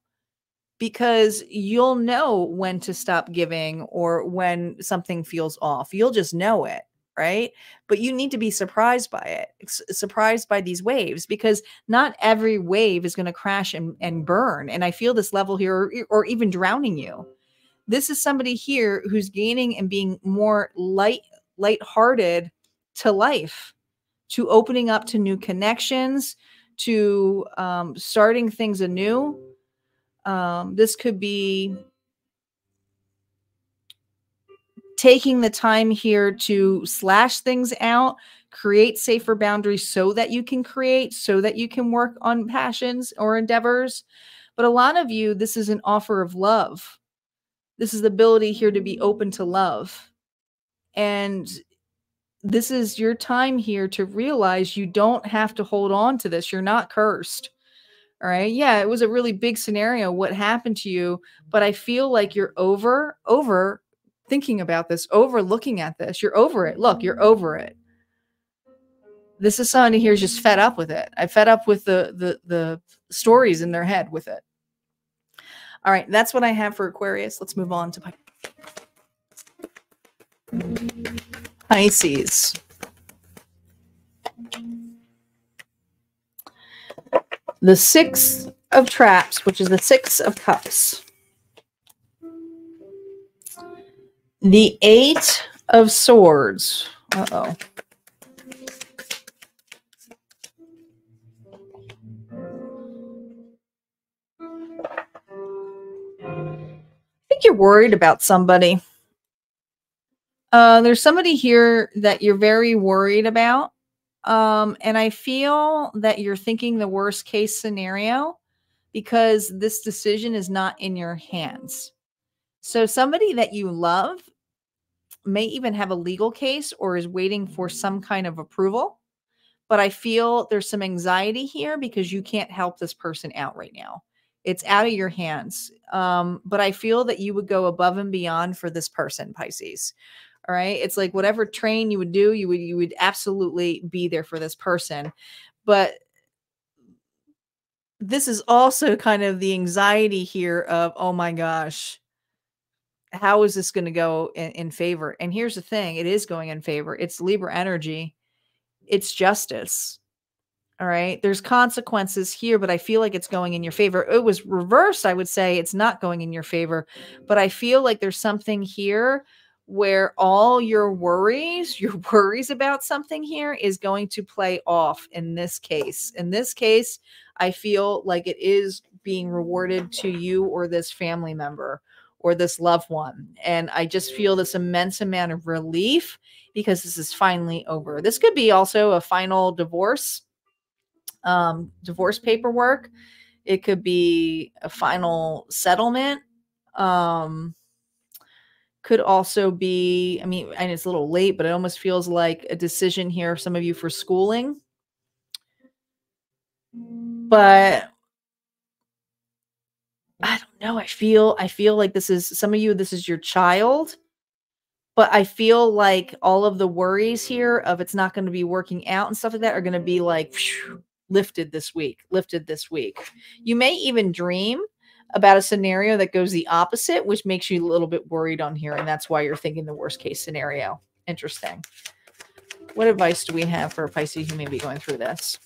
because you'll know when to stop giving or when something feels off. You'll just know it. right? But you need to be surprised by it, surprised by these waves, because not every wave is going to crash and burn. And I feel this level here, or even drowning you. This is somebody here who's gaining and being more lighthearted to life, to opening up to new connections, to starting things anew. This could be taking the time here to slash things out, create safer boundaries so that you can create, so that you can work on passions or endeavors. But a lot of you, this is an offer of love. This is the ability here to be open to love. And this is your time here to realize you don't have to hold on to this. You're not cursed. All right. Yeah, it was a really big scenario, what happened to you, but I feel like you're over thinking about this, over looking at this. You're over it. Look, you're over it. This is somebody here who's just fed up with it. I'm fed up with the stories in their head with it. All right, that's what I have for Aquarius. Let's move on to Pisces. The Six of Traps, which is the Six of Cups. The Eight of Swords. Uh-oh. I think you're worried about somebody. There's somebody here that you're very worried about. And I feel that you're thinking the worst case scenario because this decision is not in your hands. So somebody that you love may even have a legal case or is waiting for some kind of approval. But I feel there's some anxiety here because you can't help this person out right now. It's out of your hands. But I feel that you would go above and beyond for this person, Pisces. All right. It's like whatever train you would do, you would absolutely be there for this person. But this is also kind of the anxiety here of, oh my gosh, how is this going to go in favor? And here's the thing. It is going in favor. It's Libra energy. It's justice. All right. There's consequences here, but I feel like it's going in your favor. It was reversed. I would say it's not going in your favor, but I feel like there's something here where all your worries about something here is going to play off in this case. In this case, I feel like it is being rewarded to you or this family member or this loved one. And I just feel this immense amount of relief because this is finally over. This could be also a final divorce, divorce paperwork. It could be a final settlement. Could also be, I mean, and it's a little late, but it almost feels like a decision here, some of you for schooling. But I don't know. I feel like this is, some of you, this is your child. But I feel like all of the worries here of it's not going to be working out and stuff like that are going to be like lifted this week. You may even dream about a scenario that goes the opposite, which makes you a little bit worried on here. And that's why you're thinking the worst case scenario. Interesting. What advice do we have for a Pisces who may be going through this?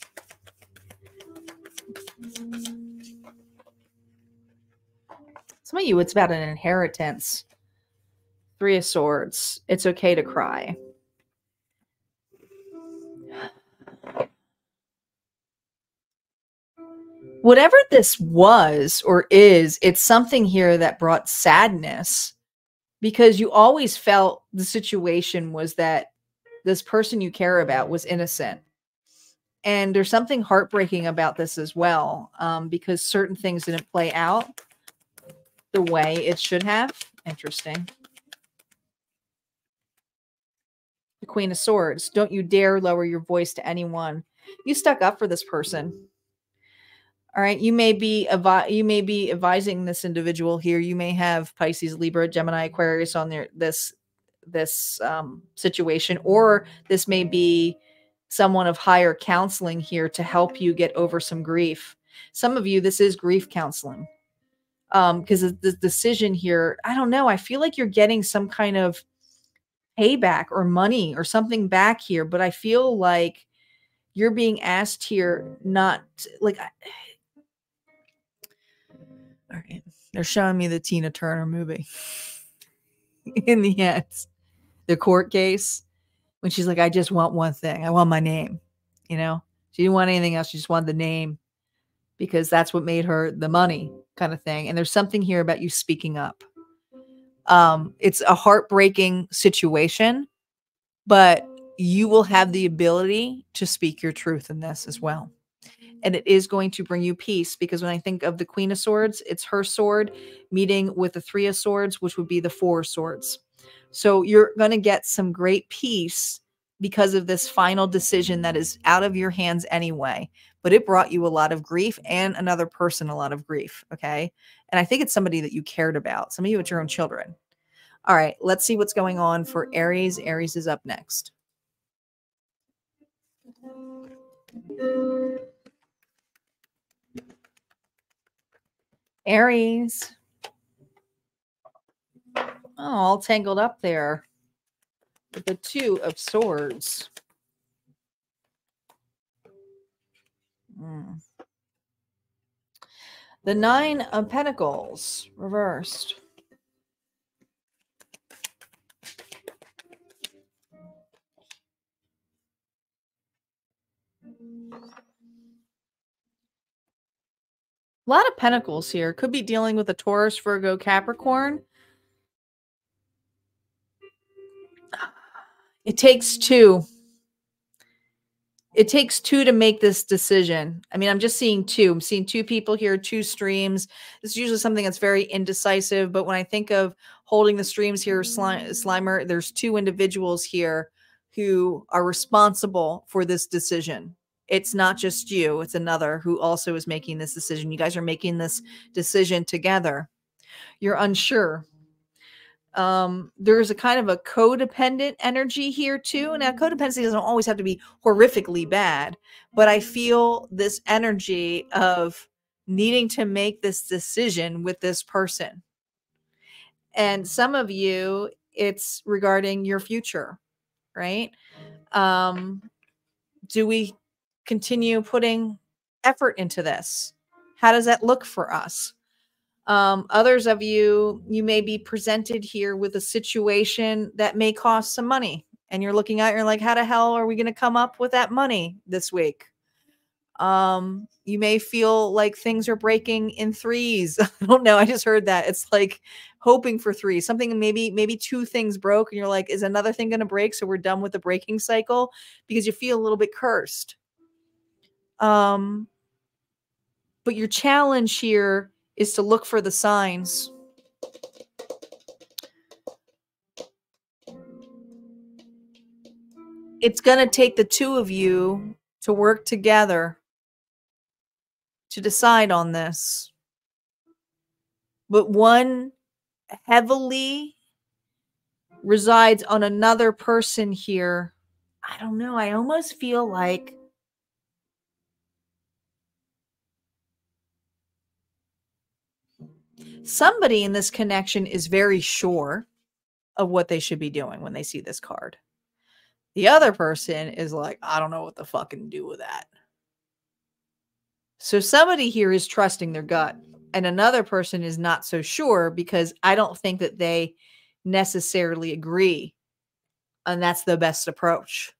Some of you, it's about an inheritance. Three of Swords. It's okay to cry. Whatever this was or is, it's something here that brought sadness because you always felt the situation was that this person you care about was innocent. And there's something heartbreaking about this as well, because certain things didn't play out the way it should have. Interesting. The Queen of Swords. Don't you dare lower your voice to anyone. You stuck up for this person. All right. You may be advising this individual here. You may have Pisces, Libra, Gemini, Aquarius on this situation, or this may be someone of higher counseling here to help you get over some grief. Some of you, this is grief counseling. Because the decision here, I don't know. I feel like you're getting some kind of payback or money or something back here, but I feel like you're being asked here not like, all right, they're showing me the Tina Turner movie in the end, the court case, when she's like, I just want one thing. I want my name. You know, she didn't want anything else. She just wanted the name because that's what made her the money kind of thing. And there's something here about you speaking up. It's a heartbreaking situation, but you will have the ability to speak your truth in this as well. And it is going to bring you peace, because when I think of the Queen of Swords, it's her sword meeting with the Three of Swords, which would be the Four of Swords. So you're going to get some great peace because of this final decision that is out of your hands anyway. But it brought you a lot of grief and another person a lot of grief. Okay. And I think it's somebody that you cared about. Some of you, it's your own children. All right. Let's see what's going on for Aries. Aries is up next. Aries. Oh, all tangled up there with the Two of Swords. The Nine of Pentacles reversed. A lot of pentacles here. Could be dealing with a Taurus, Virgo, Capricorn. It takes two. It takes two to make this decision. I mean, I'm just seeing two. I'm seeing two people here, two streams. This is usually something that's very indecisive. But when I think of holding the streams here, Slimer, there's two individuals here who are responsible for this decision. It's not just you. It's another who also is making this decision. You guys are making this decision together. You're unsure. There's a kind of a codependent energy here too. Now, codependency doesn't always have to be horrifically bad, but I feel this energy of needing to make this decision with this person. And some of you, it's regarding your future, right? Do we continue putting effort into this? How does that look for us? Others of you, you may be presented here with a situation that may cost some money. And you're looking at, you're like, how the hell are we going to come up with that money this week? You may feel like things are breaking in threes. I don't know. I just heard that. It's like hoping for three. Something, maybe two things broke. And you're like, is another thing going to break? So we're done with the breaking cycle, because you feel a little bit cursed. But your challenge here is to look for the signs. It's going to take the two of you to work together to decide on this. But one heavily resides on another person here. I don't know. I almost feel like somebody in this connection is very sure of what they should be doing when they see this card. The other person is like, I don't know what the fucking do with that. So somebody here is trusting their gut, and another person is not so sure, because I don't think that they necessarily agree. And that's the best approach.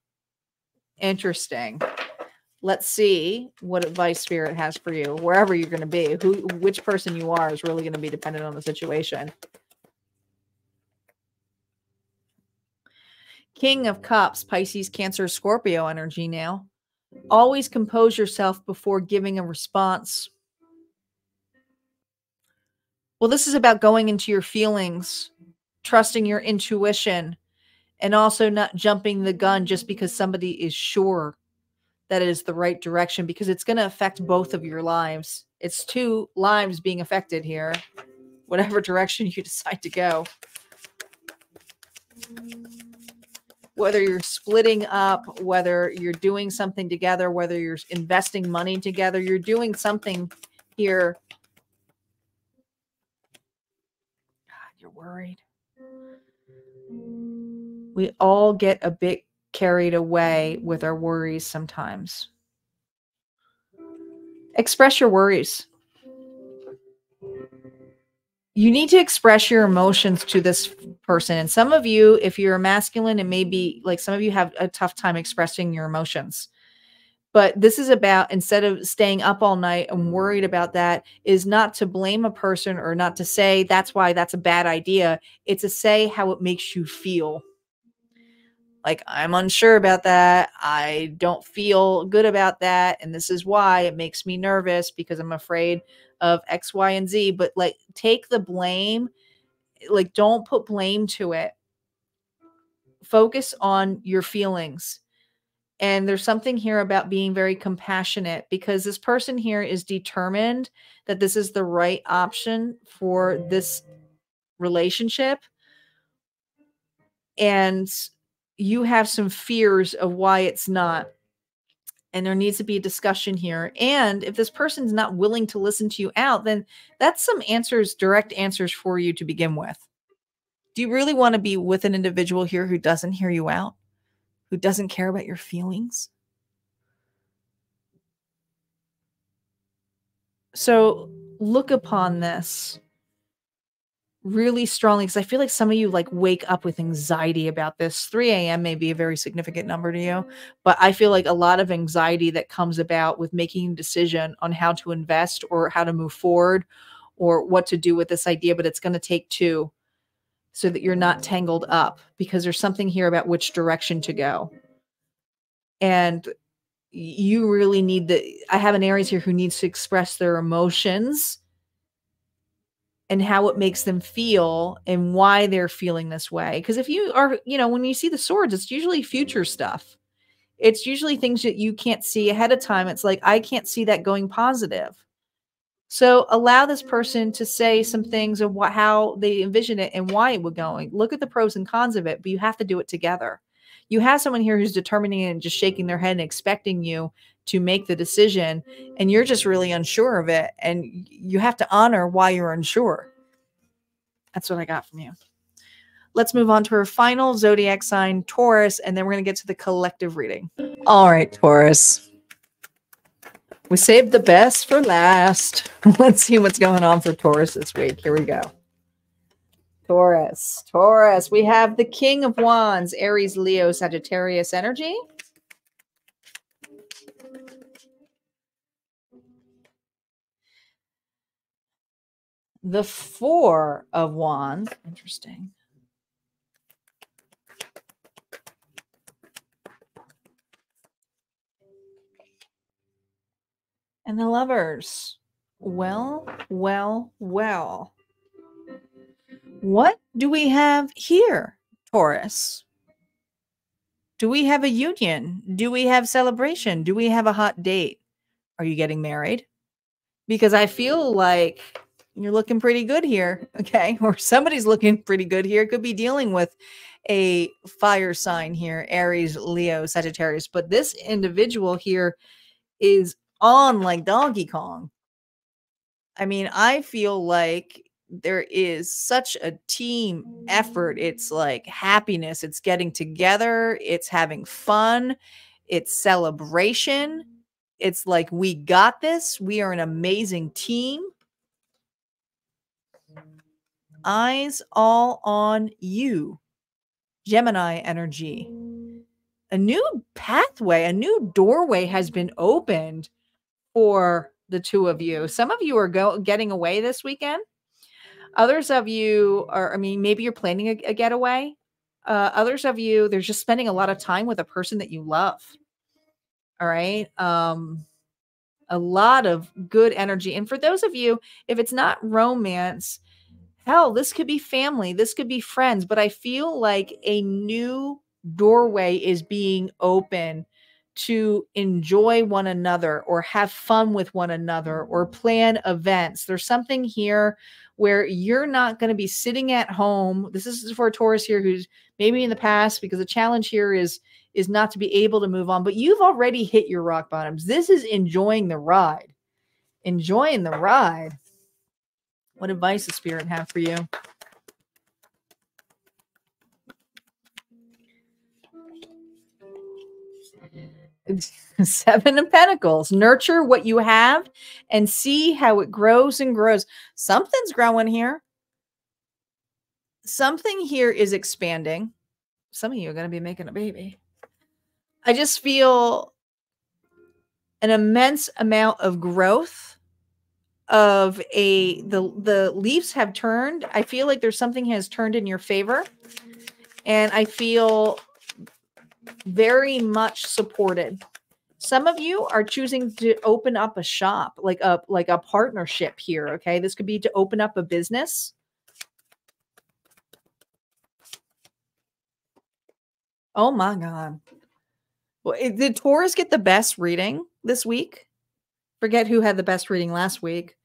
Interesting. Let's see what advice Spirit has for you, wherever you're going to be. Which person you are is really going to be dependent on the situation. King of Cups, Pisces, Cancer, Scorpio energy now. Always compose yourself before giving a response. Well, this is about going into your feelings, trusting your intuition, and also not jumping the gun just because somebody is sure that it is the right direction, because it's going to affect both of your lives. It's two lives being affected here, whatever direction you decide to go. Whether you're splitting up, whether you're doing something together, whether you're investing money together, you're doing something here. God, you're worried. We all get a bit carried away with our worries sometimes. Express your worries. You need to express your emotions to this person. And some of you, if you're a masculine, and maybe like some of you have a tough time expressing your emotions. But this is about, instead of staying up all night and worried about that, is not to blame a person or not to say that's why that's a bad idea. It's to say how it makes you feel. Like, I'm unsure about that. I don't feel good about that. And this is why it makes me nervous, because I'm afraid of X, Y, and Z. But like, take the blame. Like, don't put blame to it. Focus on your feelings. And there's something here about being very compassionate, because this person here is determined that this is the right option for this relationship. And you have some fears of why it's not. And there needs to be a discussion here. And if this person's not willing to listen to you out, then that's some answers, direct answers for you to begin with. Do you really want to be with an individual here who doesn't hear you out, who doesn't care about your feelings? So look upon this really strongly, because I feel like some of you like wake up with anxiety about this. 3 a.m. may be a very significant number to you, but I feel like a lot of anxiety that comes about with making a decision on how to invest or how to move forward or what to do with this idea. But it's going to take two, so that you're not tangled up, because there's something here about which direction to go. And you really need I have an Aries here who needs to express their emotions and how it makes them feel and why they're feeling this way. Because if you are, when you see the swords, it's usually future stuff. It's usually things that you can't see ahead of time. It's like, I can't see that going positive. So allow this person to say some things of how they envision it and why it would going. Look at the pros and cons of it, but you have to do it together. You have someone here who's determining it and just shaking their head and expecting you to make the decision, and you're just really unsure of it, and you have to honor why you're unsure. That's what I got from you. Let's move on to our final zodiac sign, Taurus, and then we're going to get to the collective reading. All right, Taurus. We saved the best for last. Let's see what's going on for Taurus this week. Here we go. Taurus. We have the King of Wands, Aries, Leo, Sagittarius energy. The Four of Wands. Interesting. And the Lovers. Well. What do we have here, Taurus? Do we have a union? Do we have celebration? Do we have a hot date? Are you getting married? Because I feel like you're looking pretty good here, okay? Or somebody's looking pretty good here. Could be dealing with a fire sign here, Aries, Leo, Sagittarius. But this individual here is on like Donkey Kong. I mean, I feel like there is such a team effort. It's like happiness. It's getting together. It's having fun. It's celebration. It's like, we got this. We are an amazing team. Eyes all on you. Gemini energy. A new pathway, a new doorway has been opened for the two of you. Some of you are getting away this weekend. Others of you are, maybe you're planning a getaway. Others of you, they're just spending a lot of time with a person that you love. All right. A lot of good energy. And for those of you, if it's not romance, hell, this could be family. This could be friends. But I feel like a new doorway is being open to enjoy one another or have fun with one another or plan events. There's something here where you're not going to be sitting at home. This is for a Taurus here who's maybe in the past, because the challenge here is not to be able to move on, but you've already hit your rock bottoms. This is enjoying the ride. Enjoying the ride. What advice does Spirit have for you? Seven of Pentacles. Nurture what you have and see how it grows and grows. Something's growing here. Something here is expanding. Some of you are going to be making a baby. I just feel an immense amount of growth of the leaves have turned. I feel like there's something has turned in your favor. And I feel very much supported. Some of you are choosing to open up a shop, like a partnership here. Okay. This could be to open up a business. Oh my God. Well, did Taurus get the best reading this week? Forget who had the best reading last week.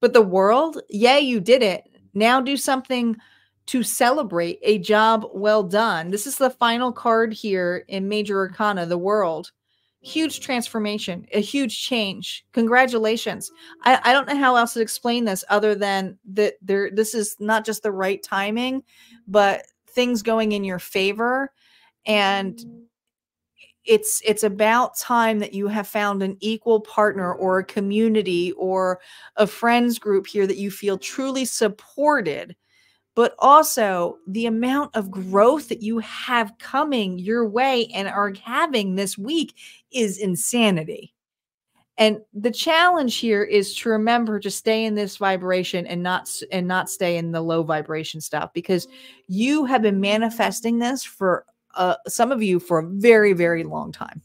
But the world, yay, you did it. Now do something to celebrate a job well done. This is the final card here in Major Arcana, the world. Huge transformation, a huge change. Congratulations. I don't know how else to explain this other than that this is not just the right timing, but things going in your favor. And it's about time that you have found an equal partner or a community or a friends group here that you feel truly supported, but also the amount of growth that you have coming your way and are having this week is insanity. And the challenge here is to remember to stay in this vibration and not stay in the low vibration stuff, because you have been manifesting this for some of you for a very, very long time.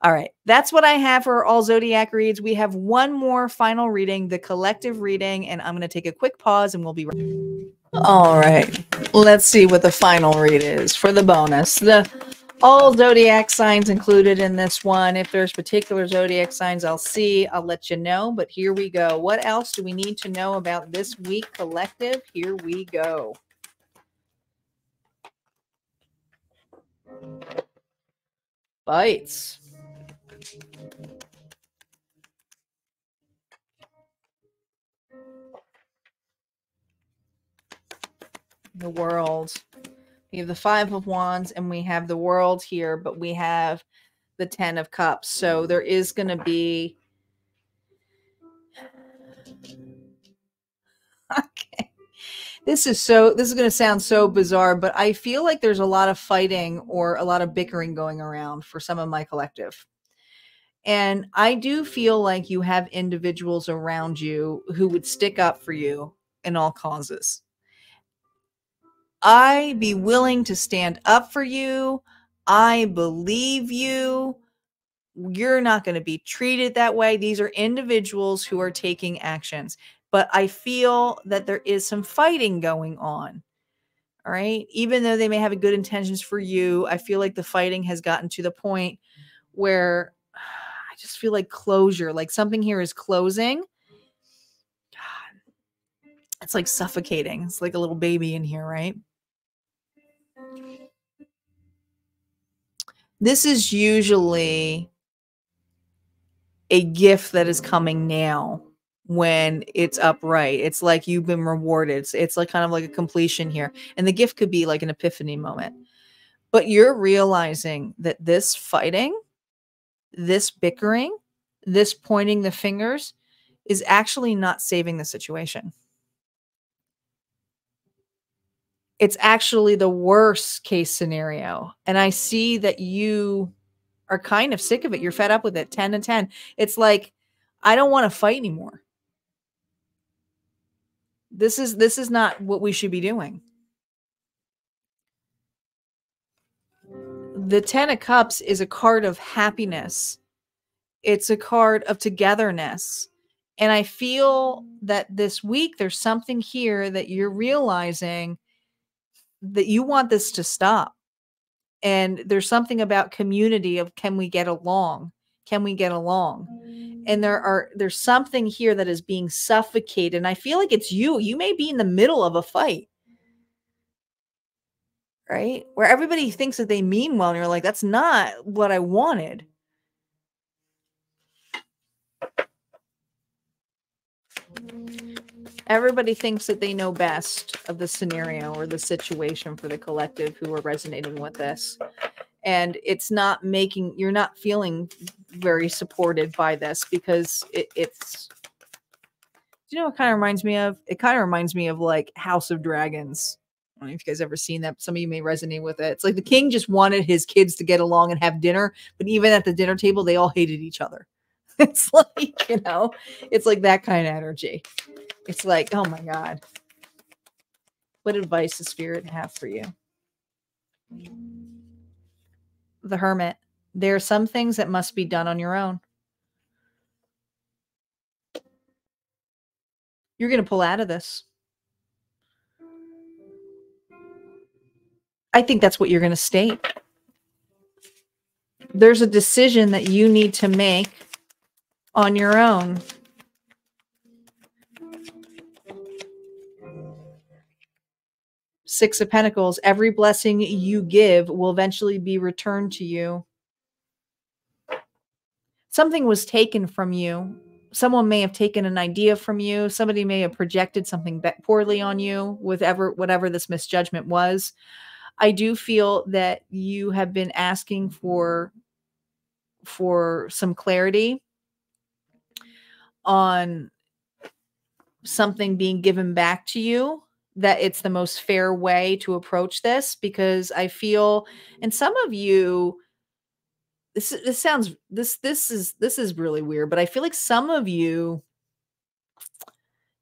All right. That's what I have for all zodiac reads. We have one more final reading, the collective reading, and I'm going to take a quick pause and we'll be right. All right. Let's see what the final read is for the bonus. All zodiac signs included in this one. If there's particular zodiac signs I'll let you know. But here we go. What else do we need to know about this week collective? Here we go. Bites. The world. We have the Five of Wands and we have the world here, but we have the Ten of Cups. So there is going to be... Okay. This is going to sound so bizarre, but I feel like there's a lot of fighting or a lot of bickering going around for some of my collective. And I do feel like you have individuals around you who would stick up for you in all causes. I be willing to stand up for you. I believe you. You're not going to be treated that way. These are individuals who are taking actions. But I feel that there is some fighting going on. All right. Even though they may have good intentions for you, I feel like the fighting has gotten to the point where I just feel like closure, like something here is closing. God, it's like suffocating. It's like a little baby in here, right? This is usually a gift that is coming now when it's upright. It's like you've been rewarded. It's like kind of like a completion here. And the gift could be like an epiphany moment. But you're realizing that this fighting, this bickering, this pointing the fingers is actually not saving the situation. It's actually the worst case scenario. And I see that you are kind of sick of it. You're fed up with it. 10 to 10. It's like, I don't want to fight anymore. This is not what we should be doing. The Ten of Cups is a card of happiness. It's a card of togetherness. And I feel that this week there's something here that you're realizing that you want this to stop. And there's something about community of, can we get along? Can we get along? And there's something here that is being suffocated. And I feel like it's you. You may be in the middle of a fight, right? Where everybody thinks that they mean well. And you're like, that's not what I wanted. Everybody thinks that they know best of the scenario or the situation for the collective who are resonating with this. And it's not making, you're not feeling very supported by this because it's, do you know what kind of reminds me of? It kind of reminds me of like House of Dragons. I don't know if you guys ever seen that. Some of you may resonate with it. It's like the king just wanted his kids to get along and have dinner, but even at the dinner table, they all hated each other. It's like, you know, it's like that kind of energy. It's like, oh my God. What advice does Spirit have for you? The Hermit. There are some things that must be done on your own. You're going to pull out of this. I think that's what you're going to state. There's a decision that you need to make on your own. Six of Pentacles. Every blessing you give will eventually be returned to you. Something was taken from you. Someone may have taken an idea from you. Somebody may have projected something poorly on you, whatever this misjudgment was. I do feel that you have been asking for some clarity on something being given back to you, that it's the most fair way to approach this, because I feel, and some of you, this is really weird, but I feel like some of you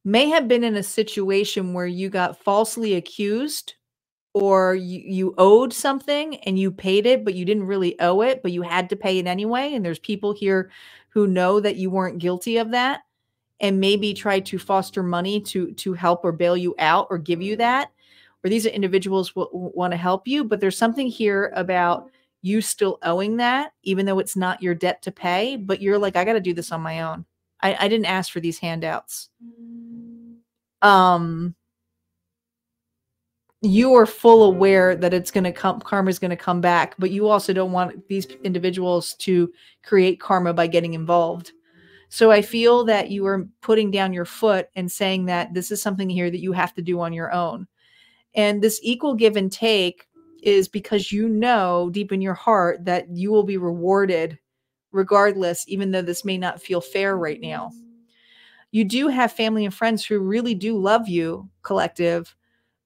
may have been in a situation where you got falsely accused, or you owed something and you paid it, but you didn't really owe it, but you had to pay it anyway. And there's people here who know that you weren't guilty of that and maybe try to foster money to help or bail you out or give you that. Or these are individuals who want to help you, but there's something here about you still owing that, even though it's not your debt to pay, but you're like, I got to do this on my own. I didn't ask for these handouts. You are full aware that it's going to come, karma is going to come back, but you also don't want these individuals to create karma by getting involved. So I feel that you are putting down your foot and saying that this is something here that you have to do on your own. And this equal give and take is because you know deep in your heart that you will be rewarded regardless, even though this may not feel fair right now. You do have family and friends who really do love you, collective,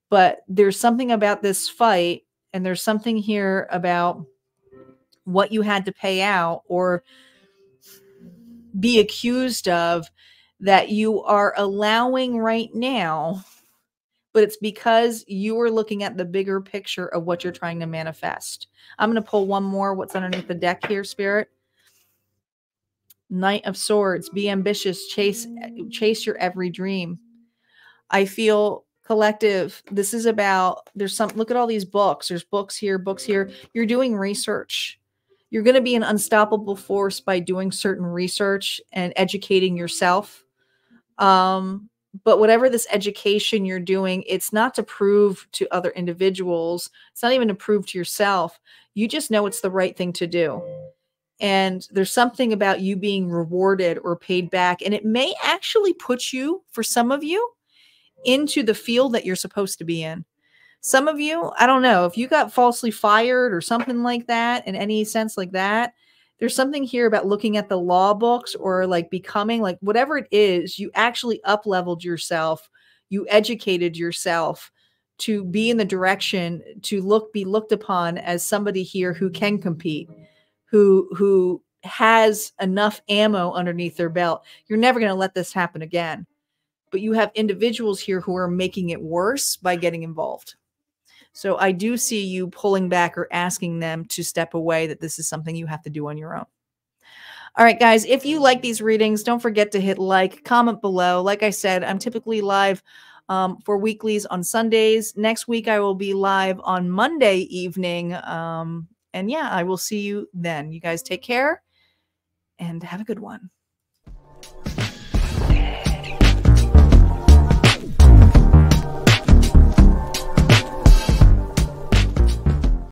but there's something about this fight, and there's something here about what you had to pay out or be accused of that you are allowing right now, but it's because you are looking at the bigger picture of what you're trying to manifest. I'm going to pull one more. What's underneath the deck here, Spirit? Knight of Swords. Be ambitious. Chase your every dream. I feel, collective, this is about, look at all these books. There's books here, books here. You're doing research. You're going to be an unstoppable force by doing certain research and educating yourself. But whatever this education you're doing, it's not to prove to other individuals. It's not even to prove to yourself. You just know it's the right thing to do. And there's something about you being rewarded or paid back. And it may actually put you, for some of you, into the field that you're supposed to be in. Some of you, I don't know, if you got falsely fired or something like that, in any sense like that, there's something here about looking at the law books or like becoming, like whatever it is, you actually up-leveled yourself, you educated yourself to be in the direction to be looked upon as somebody here who can compete, who has enough ammo underneath their belt. You're never going to let this happen again. But you have individuals here who are making it worse by getting involved. So I do see you pulling back or asking them to step away, that this is something you have to do on your own. All right, guys, if you like these readings, don't forget to hit like, comment below. Like I said, I'm typically live for weeklies on Sundays. Next week, I will be live on Monday evening. And yeah, I will see you then. You guys take care and have a good one.